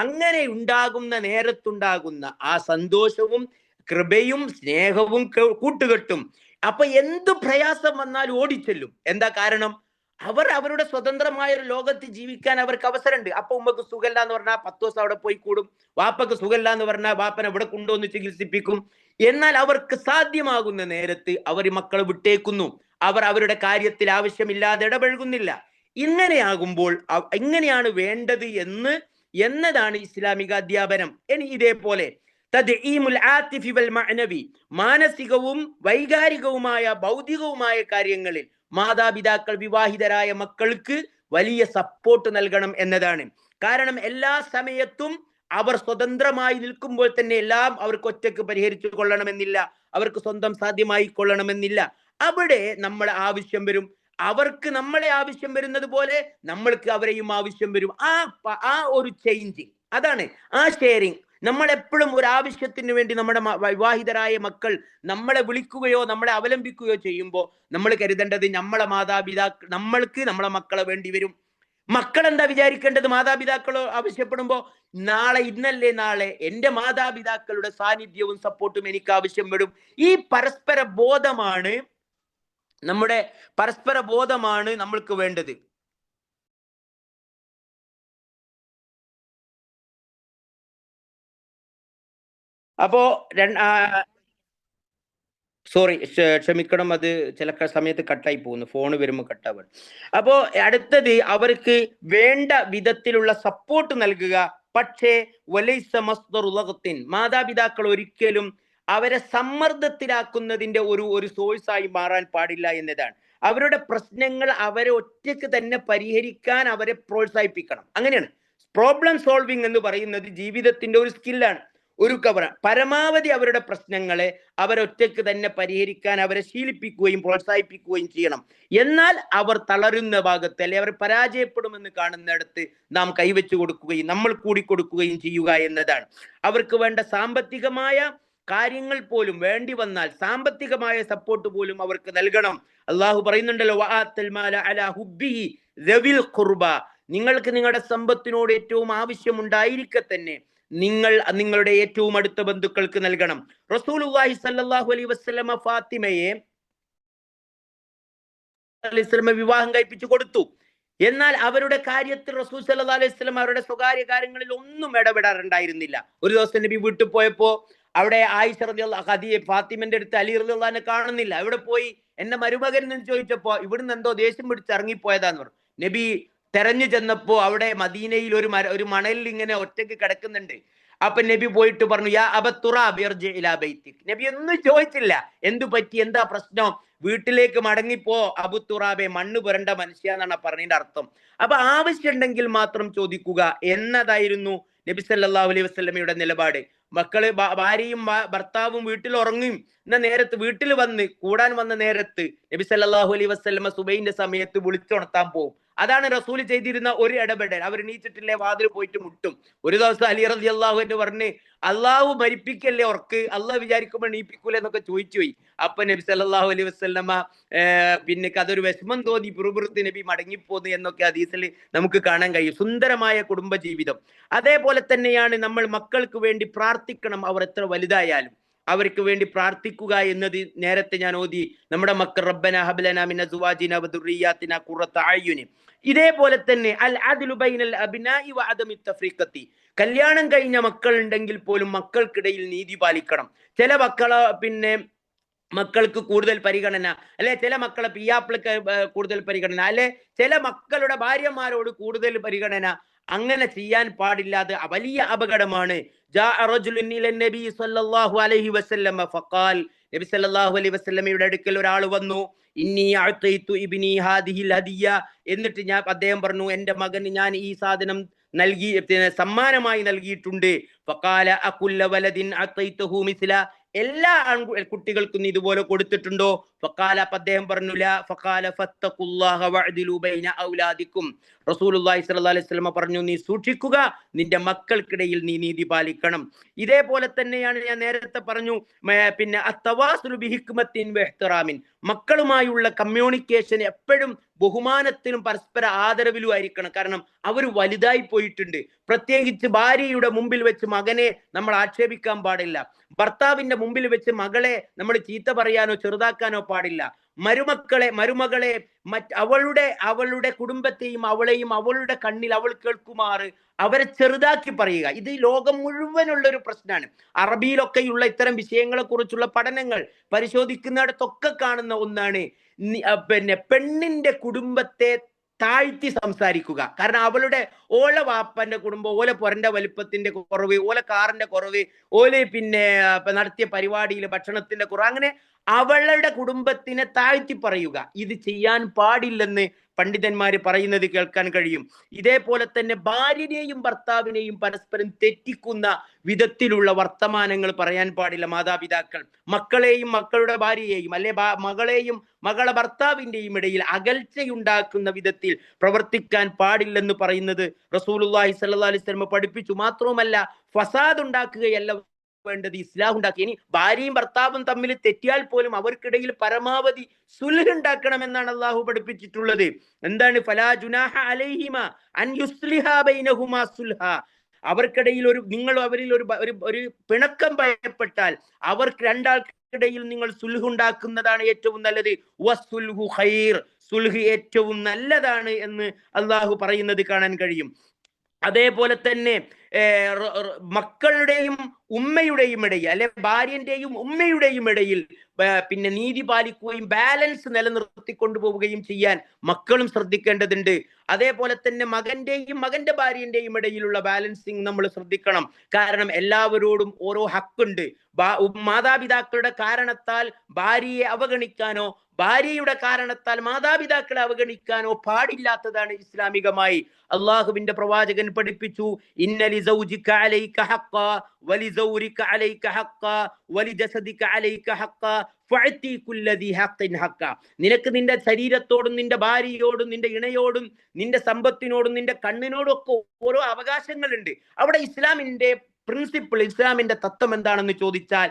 അങ്ങനെ ഉണ്ടാകുന്ന നേരത്തുണ്ടാകുന്ന ആ സന്തോഷവും കൃപയും സ്നേഹവും കൂട്ടുകെട്ടും. അപ്പൊ എന്ത് പ്രയാസം വന്നാലും ഓടിച്ചെല്ലും. എന്താ കാരണം? അവർ അവരുടെ സ്വതന്ത്രമായ ഒരു ലോകത്ത് ജീവിക്കാൻ അവർക്ക് അവസരമുണ്ട്. അപ്പൊ ഉമ്മക്ക് സുഖമില്ല എന്ന് പറഞ്ഞാൽ 10 ദിവസം അവിടെ പോയി കൂടും, വാപ്പക്ക് സുഖമില്ല എന്ന് പറഞ്ഞാൽ വാപ്പനെ ഇവിടെ കൊണ്ടുവന്ന് ചികിത്സിപ്പിക്കും. എന്നാൽ അവർക്ക് സാധ്യമാകുന്ന നേരത്ത് അവർ മക്കളെ വിട്ടേക്കുന്നു, അവർ അവരുടെ കാര്യത്തിൽ ആവശ്യമില്ലാതെ ഇടപഴകുന്നില്ല. ഇങ്ങനെയാകുമ്പോൾ എങ്ങനെയാണ് വേണ്ടത് എന്നതാണ് ഇസ്ലാമിക അധ്യാപനം. ഇനി ഇതേപോലെ മാനസികവും വൈകാരികവുമായ ഭൗതികവുമായ കാര്യങ്ങളിൽ മാതാപിതാക്കൾ വിവാഹിതരായ മക്കൾക്ക് വലിയ സപ്പോർട്ട് നൽകണം എന്നതാണ്. കാരണം എല്ലാ സമയത്തും അവർ സ്വതന്ത്രമായി നിൽക്കുമ്പോൾ തന്നെ എല്ലാം അവർക്ക് ഒറ്റയ്ക്ക് പരിഹരിച്ചു കൊള്ളണമെന്നില്ല, അവർക്ക് സ്വന്തം സാധ്യമായി കൊള്ളണമെന്നില്ല. അവിടെ നമ്മളെ ആവശ്യം വരും, അവർക്ക് നമ്മളെ ആവശ്യം വരുന്നത് പോലെ നമ്മൾക്ക് അവരെയും ആവശ്യം വരും. ആ ഒരു ചേഞ്ചിങ്, അതാണ് ആ ഷെയറിങ്. നമ്മൾ എപ്പോഴും ഒരു ആവശ്യത്തിന് വേണ്ടി നമ്മുടെ വിവാഹിതരായ മക്കൾ നമ്മളെ വിളിക്കുകയോ നമ്മളെ അവലംബിക്കുകയോ ചെയ്യുമ്പോൾ നമ്മൾ കരുതേണ്ടത് നമ്മൾക്ക് നമ്മളെ മക്കളെ വേണ്ടി വരും. മക്കൾ എന്താ വിചാരിക്കേണ്ടത്? മാതാപിതാക്കളോ ആവശ്യപ്പെടുമ്പോ ഇന്നല്ലേ നാളെ എൻ്റെ മാതാപിതാക്കളുടെ സാന്നിധ്യവും സപ്പോർട്ടും എനിക്ക് ആവശ്യം വരും. ഈ പരസ്പര ബോധമാണ് നമ്മൾക്ക് വേണ്ടത്. അപ്പോ സോറി, ക്ഷമിക്കണം, അത് ചില സമയത്ത് കട്ടായി പോകുന്നു, ഫോണ് വരുമ്പോൾ കട്ടാവും. അപ്പോ അടുത്തത് അവർക്ക് വേണ്ട വിധത്തിലുള്ള സപ്പോർട്ട് നൽകുക. പക്ഷേ വലൈസ മസ്ദറുലഖത്തിൻ, മാതാപിതാക്കൾ ഒരിക്കലും അവരെ സമ്മർദ്ദത്തിലാക്കുന്നതിന്റെ ഒരു സോഴ്സായി മാറാൻ പാടില്ല എന്നതാണ്. അവരുടെ പ്രശ്നങ്ങൾ അവരെ ഒറ്റയ്ക്ക് തന്നെ പരിഹരിക്കാൻ അവരെ പ്രോത്സാഹിപ്പിക്കണം. അങ്ങനെയാണ് പ്രോബ്ലം സോൾവിങ് എന്ന് പറയുന്നത് ജീവിതത്തിന്റെ ഒരു സ്കില്ലാണ്, ഒരു പരമാവധി അവരുടെ പ്രശ്നങ്ങളെ അവരൊറ്റയ്ക്ക് തന്നെ പരിഹരിക്കാൻ അവരെ ശീലിപ്പിക്കുകയും പ്രോത്സാഹിപ്പിക്കുകയും ചെയ്യണം. എന്നാൽ അവർ തളരുന്ന ഭാഗത്ത്, അല്ലെ അവർ പരാജയപ്പെടുമെന്ന് കാണുന്നിടത്ത് നാം കൈവച്ചു കൊടുക്കുകയും നമ്മൾ കൂടി കൊടുക്കുകയും ചെയ്യുക എന്നതാണ്. അവർക്ക് വേണ്ട സാമ്പത്തികമായ കാര്യങ്ങൾ പോലും വേണ്ടി വന്നാൽ സാമ്പത്തികമായ സപ്പോർട്ട് പോലും അവർക്ക് നൽകണം. അള്ളാഹു പറയുന്നുണ്ടല്ലോ, നിങ്ങൾക്ക് നിങ്ങളുടെ സമ്പത്തിനോട് ഏറ്റവും ആവശ്യമുണ്ടായിരിക്കെ തന്നെ നിങ്ങളുടെ ഏറ്റവും അടുത്ത ബന്ധുക്കൾക്ക് നൽകണം. റസൂലുള്ളാഹി സ്വല്ലല്ലാഹു അലൈഹി വസല്ലമ ഫാത്തിമയെ വിവാഹം കഴിപ്പിച്ചു കൊടുത്തു. എന്നാൽ അവരുടെ കാര്യത്തിൽ റസൂൽ സല്ലല്ലാഹു അലൈഹി വസല്ലം അവരുടെ സ്വകാര്യ കാര്യങ്ങളിൽ ഒന്നും ഇടപെടാറുണ്ടായിരുന്നില്ല. ഒരു ദിവസം നബി വീട്ടിൽ പോയപ്പോ അവിടെ ആയിഷ റളിയല്ലാഹു ഫാത്തിമന്റെ അടുത്ത് അലി റളിയല്ലാഹുവിനെ കാണുന്നില്ല, എവിടെ പോയി എന്റെ മരുമകൻ എന്ന് ചോദിച്ചപ്പോ ഇവിടുന്ന് എന്തോ ദേഷ്യം പിടിച്ച് ഇറങ്ങിപ്പോയതാന്ന് പറഞ്ഞു. നബി തെരഞ്ഞു ചെന്നപ്പോ അവിടെ മദീനയിൽ ഒരു മണലിൽ ഇങ്ങനെ ഒറ്റയ്ക്ക് കിടക്കുന്നുണ്ട്. അപ്പൊ നബി പോയിട്ട് പറഞ്ഞു, യാ അബത്തുറാബ് ഇർജി ഇലാ ബൈതിക്. നബി ഒന്നും ചോദിച്ചില്ല, എന്തു പറ്റി, എന്താ പ്രശ്നം, വീട്ടിലേക്ക് മടങ്ങിപ്പോ അബുത്തുറാബെ, മണ്ണ് പുരണ്ട മനുഷ്യ എന്നാണ് പറഞ്ഞതിന്റെ അർത്ഥം. അപ്പൊ ആവശ്യമുണ്ടെങ്കിൽ മാത്രം ചോദിക്കുക എന്നതായിരുന്നു നബി സല്ലല്ലാഹു അലൈഹി വസല്ലമയുടെ നിലപാട്. മക്കള് ഭാര്യയും ഭർത്താവും വീട്ടിൽ ഉറങ്ങും എന്ന നേരത്ത് വീട്ടിൽ കൂടാൻ വന്ന നേരത്ത് നബി സല്ലല്ലാഹു അലൈഹി വസല്ലമ സുബൈന്റെ സമയത്ത് വിളിച്ചുണർത്താൻ പോകും. അതാണ് റസൂൽ ചെയ്തിരുന്ന ഒരു ഇടപെടൽ. അവർ എണീച്ചിട്ടില്ലേ വാതിൽ പോയിട്ട് മുട്ടും. ഒരു ദിവസം അലി റളിയല്ലാഹു അൻഹു പറഞ്ഞ്, അള്ളാഹു മരിപ്പിക്കല്ലേ ഉറക്ക്, അള്ളാഹ് വിചാരിക്കുമ്പോൾ എണീപ്പിക്കൂല എന്നൊക്കെ ചോദിച്ചു പോയി. അപ്പൊ നബി സല്ലല്ലാഹു അലൈഹി വസല്ലമ പിന്നെ അതൊരു വിഷമം തോന്നി, പിറുപിറുത്ത് നബി മടങ്ങിപ്പോന്നു എന്നൊക്കെ ഹദീസിൽ നമുക്ക് കാണാൻ കഴിയും. സുന്ദരമായ കുടുംബ ജീവിതം. അതേപോലെ തന്നെയാണ് നമ്മൾ മക്കൾക്ക് വേണ്ടി പ്രാർത്ഥിക്കണം. അവർ എത്ര വലുതായാലും അവർക്ക് വേണ്ടി പ്രാർത്ഥിക്കുക എന്നത് നേരത്തെ ഞാൻ ഓതി, നമ്മുടെ മക്കൾ റബ്ബന ഹബ്ലനാ മിൻ അസ്വാജിനാ വദുർരിയാതിനാ ഖുറത അയ്യുൻ. ഇതേപോലെ തന്നെ അൽ അദ്ലു ബൈനൽ അബ്നാഇ വ അദമി തഫ്രീഖത്തി. കല്യാണം കഴിഞ്ഞ മക്കൾ ഉണ്ടെങ്കിൽ പോലും മക്കൾക്കിടയിൽ നീതി പാലിക്കണം. ചില മക്കൾക്ക് കൂടുതൽ പരിഗണന, അല്ലെ ചില മക്കളെ പിയാപ്പിൾക്ക് കൂടുതൽ പരിഗണന, അല്ലെ ചില മക്കളുടെ ഭാര്യമാരോട് കൂടുതൽ പരിഗണന. അങ്ങനെ ചെയ്യാൻ പാടില്ലാതെ വലിയ അപകടമാണ്. നബി സല്ലല്ലാഹു അലൈഹി വസല്ലമ ഫഖാൽ. നബി സല്ലല്ലാഹു അലൈഹി വസല്ലമയുടെ അടുക്കൽ ഒരാൾ വന്നു, ഇന്നി അഅതൈതു ഇബ്നി ഹാദിഹിൽ ഹദിയ. എന്നിട്ട് അദ്ദേഹം പറഞ്ഞു, എന്റെ മകന് ഞാൻ ഈ സാധനം നൽകി, സമ്മാനമായി നൽകിയിട്ടുണ്ട്. ഫഖാല അകുല്ല വലദിൻ അഅതൈതുഹു മിസ്ല. എല്ലാ കുട്ടികൾക്കും ഇതുപോലെ കൊടുത്തിട്ടുണ്ടോ? ഫഖാല, അദ്ദേഹം പറഞ്ഞു, ലാ. ഫഖാല ഫത്തഖുല്ലാഹ വഅദിലു ബൈന ഔലാദിക്കും. റസൂലുള്ളാഹി സ്വല്ലല്ലാഹു അലൈഹി വസല്ലം പറഞ്ഞു, നീ സൂക്ഷിക്കുക, നിന്റെ മക്കൾക്കിടയിൽ നീ നീതി പാലിക്കണം. ഇതേപോലെ തന്നെയാണ് ഞാൻ നേരത്തെ പറഞ്ഞു, അത്തവാസുലു ബിഹിക്മത്തിൻ വഇഹ്തിറാമിൻ. മക്കളുമായുള്ള കമ്മ്യൂണിക്കേഷൻ എപ്പോഴും ബഹുമാനത്തിലും പരസ്പര ആദരവിലും ആയിരിക്കണം. കാരണം അവർ വലുതായി പോയിട്ടുണ്ട്. പ്രത്യേകിച്ച് ഭാര്യയുടെ മുമ്പിൽ വെച്ച് മകനെ നമ്മൾ ആക്ഷേപിക്കാൻ പാടില്ല. ഭർത്താവിന്റെ മുമ്പിൽ വെച്ച് മകളെ നമ്മൾ ചീത്ത പറയാനോ ചെറുതാക്കാനോ പാടില്ല. മരുമകളെ അവളുടെ കുടുംബത്തെയും അവളെയും അവളുടെ കണ്ണിൽ അവൾ കേൾക്കുമാറ് അവരെ ചെറുതാക്കി പറയുക. ഇത് ലോകം മുഴുവനുള്ള ഒരു പ്രശ്നമാണ്. അറബിയിലൊക്കെയുള്ള ഇത്തരം വിഷയങ്ങളെ കുറിച്ചുള്ള പഠനങ്ങൾ പരിശോധിക്കുന്നിടത്തൊക്കെ കാണുന്ന ഒന്നാണ്. പെണ്ണിന്റെ കുടുംബത്തെ താഴ്ത്തി സംസാരിക്കുക. കാരണം ഓല വാപ്പന്റെ കുടുംബം, ഓല പൊരന്റെ വലുപ്പത്തിന്റെ കുറവ്, ഓല കാറിന്റെ കുറവ്, ഓല നടത്തിയ പരിപാടിയിൽ ഭക്ഷണത്തിന്റെ കുറവ്, അങ്ങനെ അവളുടെ കുടുംബത്തിനെ താഴ്ത്തി പറയുക. ഇത് ചെയ്യാൻ പാടില്ലെന്ന് പണ്ഡിതന്മാര് പറയുന്നത് കേൾക്കാൻ കഴിയും. ഇതേപോലെ തന്നെ ഭാര്യനെയും ഭർത്താവിനെയും പരസ്പരം തെറ്റിക്കുന്ന വിധത്തിലുള്ള വർത്തമാനങ്ങൾ പറയാൻ പാടില്ല മാതാപിതാക്കൾ. മക്കളെയും മക്കളുടെ ഭാര്യയെയും, അല്ലെ മകളെയും മകളെ ഭർത്താവിന്റെയും ഇടയിൽ അകൽച്ചയുണ്ടാക്കുന്ന വിധത്തിൽ പ്രവർത്തിക്കാൻ പാടില്ലെന്ന് പറയുന്നത് റസൂലുള്ളാഹി സ്വല്ലല്ലാഹു അലൈഹി വസല്ലം പഠിപ്പിച്ചു. മാത്രവുമല്ല, ഫസാദ് ഉണ്ടാക്കുകയല്ല വേണ്ടത്, ഇസ്ലാഹ് ഉണ്ടാക്കി. ഇനി ഭാര്യയും ഭർത്താവും തമ്മിൽ തെറ്റിയാൽ പോലും അവർക്കിടയിൽ പരമാവധി സുൽഹ് ഉണ്ടാക്കണമെന്നാണ് അള്ളാഹു പഠിപ്പിച്ചിട്ടുള്ളത്. എന്താണ്? ഫലാ ജുനാഹ അലൈഹിമ അൻ യുസ്ലിഹാ ബൈനഹുമാ സുൽഹ. അവർക്കിടയിൽ നിങ്ങൾ അവരിൽ ഒരു പിണക്കം ഭയപ്പെട്ടാൽ അവർക്ക് രണ്ടാൾക്കിടയിൽ നിങ്ങൾ സുൽഹ് ഉണ്ടാക്കുന്നതാണ് ഏറ്റവും നല്ലത്. വസ്സുൽഹു ഖൈർ. സുൽഹ് ഏറ്റവും നല്ലതാണ് എന്ന് അള്ളാഹു പറയുന്നത് കാണാൻ കഴിയും. അതേപോലെ തന്നെ മക്കളുടെയും ഉമ്മയുടെയും ഇടയിൽ, അല്ലെ ഭാര്യന്റെയും ഉമ്മയുടെയും ഇടയിൽ നീതി പാലിക്കുകയും ബാലൻസ് നിലനിർത്തിക്കൊണ്ടുപോവുകയും ചെയ്യാൻ മക്കളും ശ്രദ്ധിക്കേണ്ടതുണ്ട്. അതേപോലെ തന്നെ മകന്റെ ഭാര്യന്റെയും ഇടയിലുള്ള ബാലൻസിങ് നമ്മൾ ശ്രദ്ധിക്കണം. കാരണം എല്ലാവരോടും ഓരോ ഹക്കുണ്ട്. മാതാപിതാക്കളുടെ കാരണത്താൽ ഭാര്യയെ അവഗണിക്കാനോ ഭാര്യയുടെ കാരണത്താൽ മാതാപിതാക്കളെ അവഗണിക്കാനോ പാടില്ലാത്തതാണ് ഇസ്ലാമികമായി. അള്ളാഹുവിന്റെ പ്രവാചകൻ പഠിപ്പിച്ചു, ഇന്നലി സൗജിക അലൈക ഹഖ്ഖ വലിസൗരിക അലൈക ഹഖ്ഖ വലിജസദിക അലൈക ഹഖ്ഖ ഫഅതി കുല്ലദി ഹഖ്ഖിൻ ഹഖ്ഖ. നിനക്ക് നിന്റെ ശരീരത്തോടും നിന്റെ ഭാര്യയോടും നിന്റെ ഇണയോടും നിന്റെ സമ്പത്തിനോടും നിന്റെ കണ്ണിനോടും ഒക്കെ ഓരോ അവകാശങ്ങളുണ്ട്. അവിടെ ഇസ്ലാമിന്റെ പ്രിൻസിപ്പിൾ, ഇസ്ലാമിന്റെ തത്വം എന്താണെന്ന് ചോദിച്ചാൽ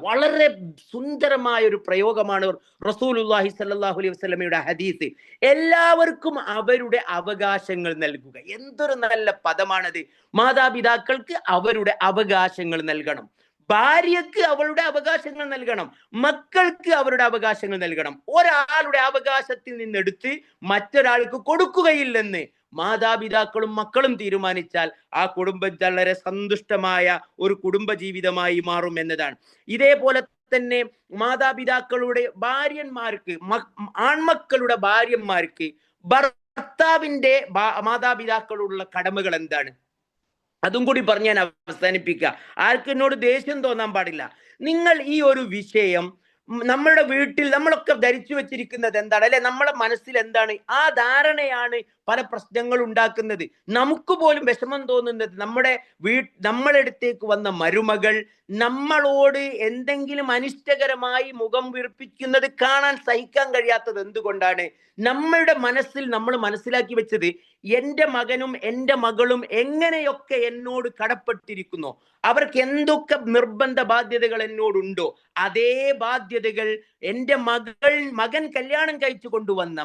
വളരെ സുന്ദരമായ ഒരു പ്രയോഗമാണ് റസൂലുള്ളാഹി സ്വല്ലല്ലാഹു അലൈഹി വസല്ലമയുടെ ഹദീസ്. എല്ലാവർക്കും അവരുടെ അവകാശങ്ങൾ നൽകുക. എന്തൊരു നല്ല പദമാണത്! മാതാപിതാക്കൾക്ക് അവരുടെ അവകാശങ്ങൾ നൽകണം. ഭാര്യക്ക് അവളുടെ അവകാശങ്ങൾ നൽകണം, മക്കൾക്ക് അവരുടെ അവകാശങ്ങൾ നൽകണം. ഒരാളുടെ അവകാശത്തിൽ നിന്നെടുത്ത് മറ്റൊരാൾക്ക് കൊടുക്കുകയില്ലെന്ന് മാതാപിതാക്കളും മക്കളും തീരുമാനിച്ചാൽ ആ കുടുംബം വളരെ സന്തുഷ്ടമായ ഒരു കുടുംബ ജീവിതമായി മാറും എന്നതാണ്. ഇതേപോലെ തന്നെ മാതാപിതാക്കളുടെ ഭാര്യന്മാർക്ക്, ആൺമക്കളുടെ ഭാര്യന്മാർക്ക് ഭർത്താവിന്റെ മാതാപിതാക്കളുള്ള കടമകൾ എന്താണ്, അതും കൂടി പറഞ്ഞ് ഞാൻ അവസാനിപ്പിക്കുക. ആർക്കും എന്നോട് ദേഷ്യം തോന്നാൻ പാടില്ല. നിങ്ങൾ ഈ ഒരു വിഷയം നമ്മളുടെ വീട്ടിൽ നമ്മളൊക്കെ ധരിച്ചു വെച്ചിരിക്കുന്നത് എന്താണ്, അല്ലെ, നമ്മളെ മനസ്സിൽ എന്താണ്, ആ ധാരണയാണ് പല പ്രശ്നങ്ങൾ ഉണ്ടാക്കുന്നത്. നമുക്ക് പോലും വിഷമം തോന്നുന്നത് നമ്മളടുത്തേക്ക് വന്ന മരുമകൾ നമ്മളോട് എന്തെങ്കിലും അനിഷ്ടകരമായി മുഖം വീർപ്പിക്കുന്നത് കാണാൻ സഹിക്കാൻ കഴിയാത്തത് എന്തുകൊണ്ടാണ്? നമ്മളുടെ മനസ്സിൽ നമ്മൾ മനസ്സിലാക്കി വെച്ചത് എൻ്റെ മകനും എൻ്റെ മകളും എങ്ങനെയൊക്കെ എന്നോട് കടപ്പെട്ടിരിക്കുന്നു, അവർക്ക് എന്തൊക്കെ നിർബന്ധ ബാധ്യതകൾ എന്നോടുണ്ടോ അതേ ബാധ്യതകൾ എൻ്റെ മകൻ കല്യാണം കഴിച്ചു കൊണ്ടുവന്ന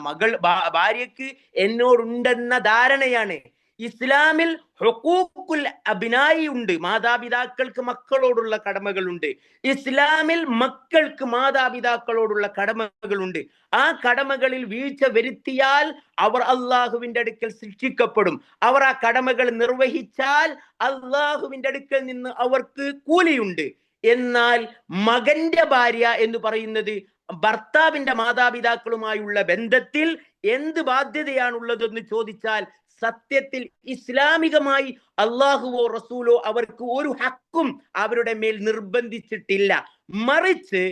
ഭാര്യക്ക് എന്നോടുണ്ടെന്ന ധാരണയാണ്. ഇസ്ലാമിൽ ഹുഖൂഖുൽ അബ്നായി ഉണ്ട്, മാതാപിതാക്കൾക്ക് മക്കളോടുള്ള കടമകളുണ്ട്. ഇസ്ലാമിൽ മക്കൾക്ക് മാതാപിതാക്കളോടുള്ള കടമകളുണ്ട്. ആ കടമകളിൽ വീഴ്ച വരുത്തിയാൽ അവർ അള്ളാഹുവിന്റെ അടുക്കൽ ശിക്ഷിക്കപ്പെടും. അവർ ആ കടമകൾ നിർവഹിച്ചാൽ അള്ളാഹുവിന്റെ അടുക്കൽ നിന്ന് അവർക്ക് കൂലിയുണ്ട്. എന്നാൽ മകന്റെ ഭാര്യ എന്ന് പറയുന്നത് ഭർത്താവിന്റെ മാതാപിതാക്കളുമായുള്ള ബന്ധത്തിൽ എന്ത് ബാധ്യതയാണുള്ളതെന്ന് ചോദിച്ചാൽ സത്യത്തിൽ ഇസ്ലാമികമായി അള്ളാഹുവോ റസൂലോ അവർക്ക് ഒരു ഹക്കും അവരുടെ മേൽ നിർബന്ധിച്ചിട്ടില്ല. മറിച്ച്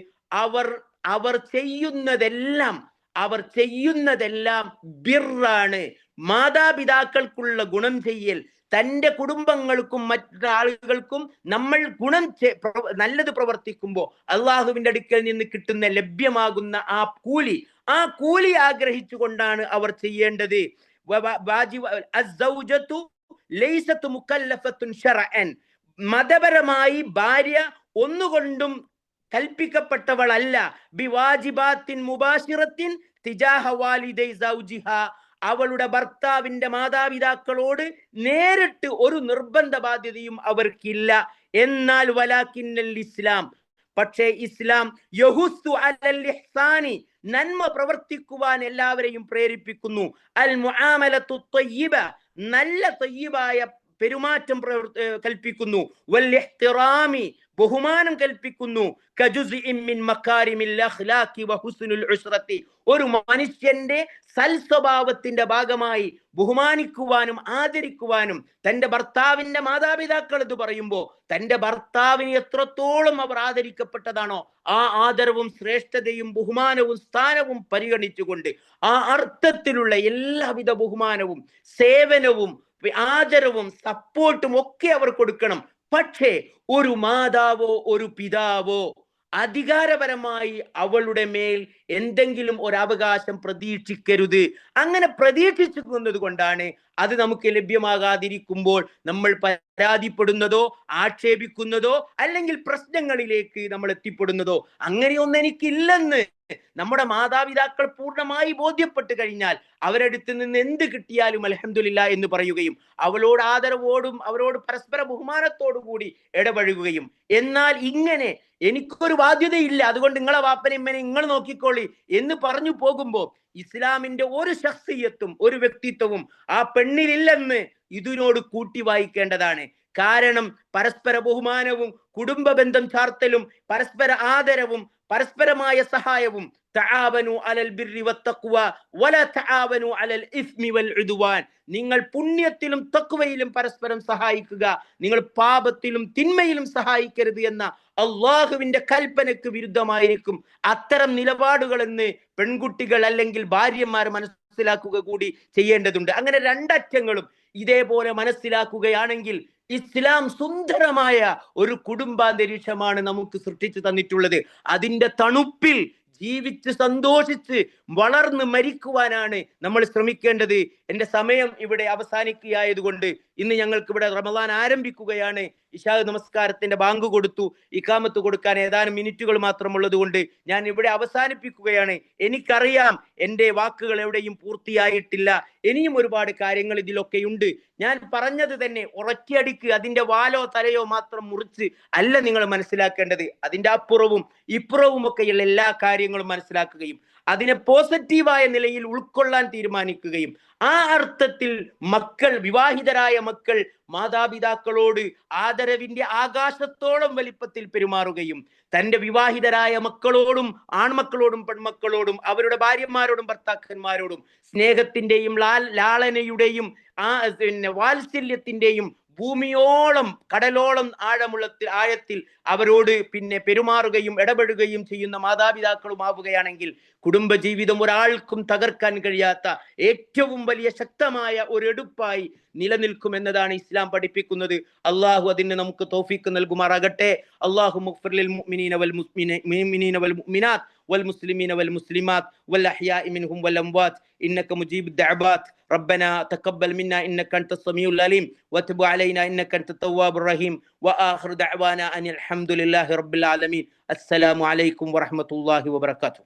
അവർ ചെയ്യുന്നതെല്ലാം ബിർറാണ്. മാതാപിതാക്കൾക്കുള്ള ഗുണം ചെയ്യൽ, തൻ്റെ കുടുംബങ്ങൾക്കും മറ്റാളുകൾക്കും നമ്മൾ നല്ലത് പ്രവർത്തിക്കുമ്പോൾ അള്ളാഹുവിന്റെ അടുക്കൽ നിന്ന് കിട്ടുന്ന ലഭ്യമാകുന്ന ആ കൂലി ആഗ്രഹിച്ചുകൊണ്ടാണ് അവർ ചെയ്യേണ്ടത്. മതപരമായി ഭാര്യ ഒന്നുകൊണ്ടും കൽപ്പിക്കപ്പെട്ടവളല്ല. ബിവാജിബാത്തിൻ മുബാശിറത്തിൻ തിജാഹ വാലിദൈ സൗജിഹ, അവളുടെ ഭർത്താവിന്റെ മാതാപിതാക്കളോട് നേരിട്ട് ഒരു നിർബന്ധ ബാധ്യതയും അവർക്കില്ല. എന്നാൽ വലാകിന്നൽ ഇസ്ലാം, പക്ഷേ ഇസ്ലാം യഹുസ്സു അലൽ ഇഹ്സാനി, നന്മ പ്രവർത്തിക്കുവാൻ എല്ലാവരെയും പ്രേരിപ്പിക്കുന്നു. അൽ മുആമലത്തു ത്വയ്യിബ, നല്ല ത്വയ്യിബായ പെരുമാറ്റം കൽപ്പിക്കുന്നു. വൽ ഇഹ്തിറാമി, ബഹുമാനം കൽപ്പിക്കുന്നു. കജുസിഇൻ മിൻ മകാരിമിൽ അഖ്ലാഖി വ ഹുസ്നുൽ ഉസ്റതി, ഒരു മനുഷ്യന്റെ സൽസ്വഭാവത്തിന്റെ ഭാഗമായി ബഹുമാനിക്കുവാനും ആദരിക്കുവാനും തന്റെ ഭർത്താവിന്റെ മാതാപിതാക്കൾ എന്ന് പറയുമ്പോൾ തന്റെ ഭർത്താവിന് എത്രത്തോളം അവർ ആദരിക്കപ്പെട്ടതാണോ ആ ആദരവും ശ്രേഷ്ഠതയും ബഹുമാനവും സ്ഥാനവും പരിഗണിച്ചുകൊണ്ട് ആ അർത്ഥത്തിലുള്ള എല്ലാവിധ ബഹുമാനവും സേവനവും ആദരവും സപ്പോർട്ടും ഒക്കെ അവർ കൊടുക്കണം. പക്ഷേ ഒരു മാതാവോ ഒരു പിതാവോ അധികാരപരമായി അവളുടെ മേൽ എന്തെങ്കിലും ഒരു അവകാശം പ്രതീക്ഷിക്കരുത്. അങ്ങനെ പ്രതീക്ഷിക്കുന്നത് കൊണ്ടാണ് അത് നമുക്ക് ലഭ്യമാകാതിരിക്കുമ്പോൾ നമ്മൾ പരാതിപ്പെടുന്നതോ ആക്ഷേപിക്കുന്നതോ അല്ലെങ്കിൽ പ്രശ്നങ്ങളിലേക്ക് നമ്മൾ എത്തിപ്പെടുന്നതോ. അങ്ങനെയൊന്നും എനിക്കില്ലെന്ന് നമ്മുടെ മാതാപിതാക്കൾ പൂർണ്ണമായി ബോധ്യപ്പെട്ട് കഴിഞ്ഞാൽ അവരടുത്ത് നിന്ന് എന്ത് കിട്ടിയാലും അൽഹംദുലില്ലാ എന്ന് പറയുകയും അവളോട് ആദരവോടും അവരോട് പരസ്പര ബഹുമാനത്തോടു കൂടി ഇടപഴകുകയും, എന്നാൽ ഇങ്ങനെ എനിക്കൊരു ബാധ്യതയില്ല അതുകൊണ്ട് നിങ്ങളെ വാപ്പനെമ്മനെ നിങ്ങൾ നോക്കിക്കോളി എന്ന് പറഞ്ഞു പോകുമ്പോൾ ഇസ്ലാമിന്റെ ഒരു ശഖ്സിയത്തും ഒരു വ്യക്തിത്വവും ആ പെണ്ണിലില്ലെന്ന് ഇതിനോട് കൂട്ടി വായിക്കേണ്ടതാണ്. കാരണം പരസ്പര ബഹുമാനവും കുടുംബ ബന്ധം ചാർത്തലും പരസ്പര ആദരവും പരസ്പരമായ സഹായവും തആവനു അലൽ ബിർരി വത്തഖ്വ വലാ തആവനു അലൽ ഇസ്മി വൽ ഉദ്വാൻ, നിങ്ങൾ പുണ്യത്തിലും തഖ്വയിലും പരസ്പരം സഹായിക്കുക, നിങ്ങൾ പാപത്തിലും തിന്മയിലും സഹായിക്കരുത് എന്ന അള്ളാഹുവിന്റെ കൽപ്പനയ്ക്ക് വിരുദ്ധമായിരിക്കും അത്തരം നിലപാടുകൾ എന്ന് പെൺകുട്ടികൾ അല്ലെങ്കിൽ ഭാര്യമാർ മനസ്സിലാക്കുക കൂടി ചെയ്യേണ്ടതുണ്ട്. അങ്ങനെ രണ്ടറ്റങ്ങളും ഇതേപോലെ മനസ്സിലാക്കുകയാണെങ്കിൽ ഇസ്ലാം സുന്ദരമായ ഒരു കുടുംബാന്തരീക്ഷമാണ് നമുക്ക് സൃഷ്ടിച്ചു തന്നിട്ടുള്ളത്. അതിന്റെ തണുപ്പിൽ ജീവിച്ച് സന്തോഷിച്ച് വളർന്ന് മരിക്കുവാനാണ് നമ്മൾ ശ്രമിക്കേണ്ടത്. എൻ്റെ സമയം ഇവിടെ അവസാനിക്കുകയായതുകൊണ്ട് ഇന്ന് ഞങ്ങൾക്ക് ഇവിടെ റമദാൻ ആരംഭിക്കുകയാണ്. ഇശാ നമസ്കാരത്തിന്റെ ബാങ്ക് കൊടുത്തു. ഇഖാമത്ത് കൊടുക്കാൻ ഏതാനും മിനിറ്റുകൾ മാത്രമുള്ളത് കൊണ്ട് ഞാൻ ഇവിടെ അവസാനിപ്പിക്കുകയാണ്. എനിക്കറിയാം എൻ്റെ വാക്കുകൾ എവിടെയും പൂർത്തിയായിട്ടില്ല, ഇനിയും ഒരുപാട് കാര്യങ്ങൾ ഇതിലൊക്കെയുണ്ട്. ഞാൻ പറഞ്ഞത് തന്നെ ഒരൊറ്റയടിക്ക് അതിന്റെ വാലോ തലയോ മാത്രം മുറിച്ച് അല്ല നിങ്ങൾ മനസ്സിലാക്കേണ്ടത്. അതിന്റെ അപ്പുറവും ഇപ്പുറവും ഒക്കെയുള്ള എല്ലാ കാര്യങ്ങളും മനസ്സിലാക്കുകയും അതിനെ പോസിറ്റീവായ നിലയിൽ ഉൾക്കൊള്ളാൻ തീരുമാനിക്കുകയും ആ അർത്ഥത്തിൽ മക്കൾ, വിവാഹിതരായ മക്കൾ മാതാപിതാക്കളോട് ആദരവിന്റെ ആകാശത്തോളം വലിപ്പത്തിൽ പെരുമാറുകയും തന്റെ വിവാഹിതരായ മക്കളോടും, ആൺമക്കളോടും പെൺമക്കളോടും, അവരുടെ ഭാര്യമാരോടും ഭർത്താക്കന്മാരോടും സ്നേഹത്തിന്റെയും ലാളനയുടെയും വാത്സല്യത്തിന്റെയും ഭൂമിയോളം കടലോളം ആഴത്തിൽ അവരോട് പെരുമാറുകയും ഇടപെടുകയും ചെയ്യുന്ന മാതാപിതാക്കളുമാവുകയാണെങ്കിൽ കുടുംബജീവിതം ഒരാൾക്കും തകർക്കാൻ കഴിയാത്ത ഏറ്റവും വലിയ ശക്തമായ ഒരു എടുപ്പായി നിലനിൽക്കുമെന്നതാണ് ഇസ്ലാം പഠിപ്പിക്കുന്നത്. അള്ളാഹു അതിന് നമുക്ക് തൗഫീഖ് നൽകുമാറാകട്ടെ. അള്ളാഹു മുഗ്ഫിർ ലിൽ മുഅ്മിനീന വൽ മുഅ്മിനാത്ത് والمسلمين والمسلمات والأحياء منهم والأموات إنك مجيب الدعوات. ربنا تقبل منا إنك أنت السميع العليم وتب علينا إنك أنت التواب الرحيم وآخر دعوانا أن الحمد لله رب العالمين. السلام عليكم ورحمة الله وبركاته.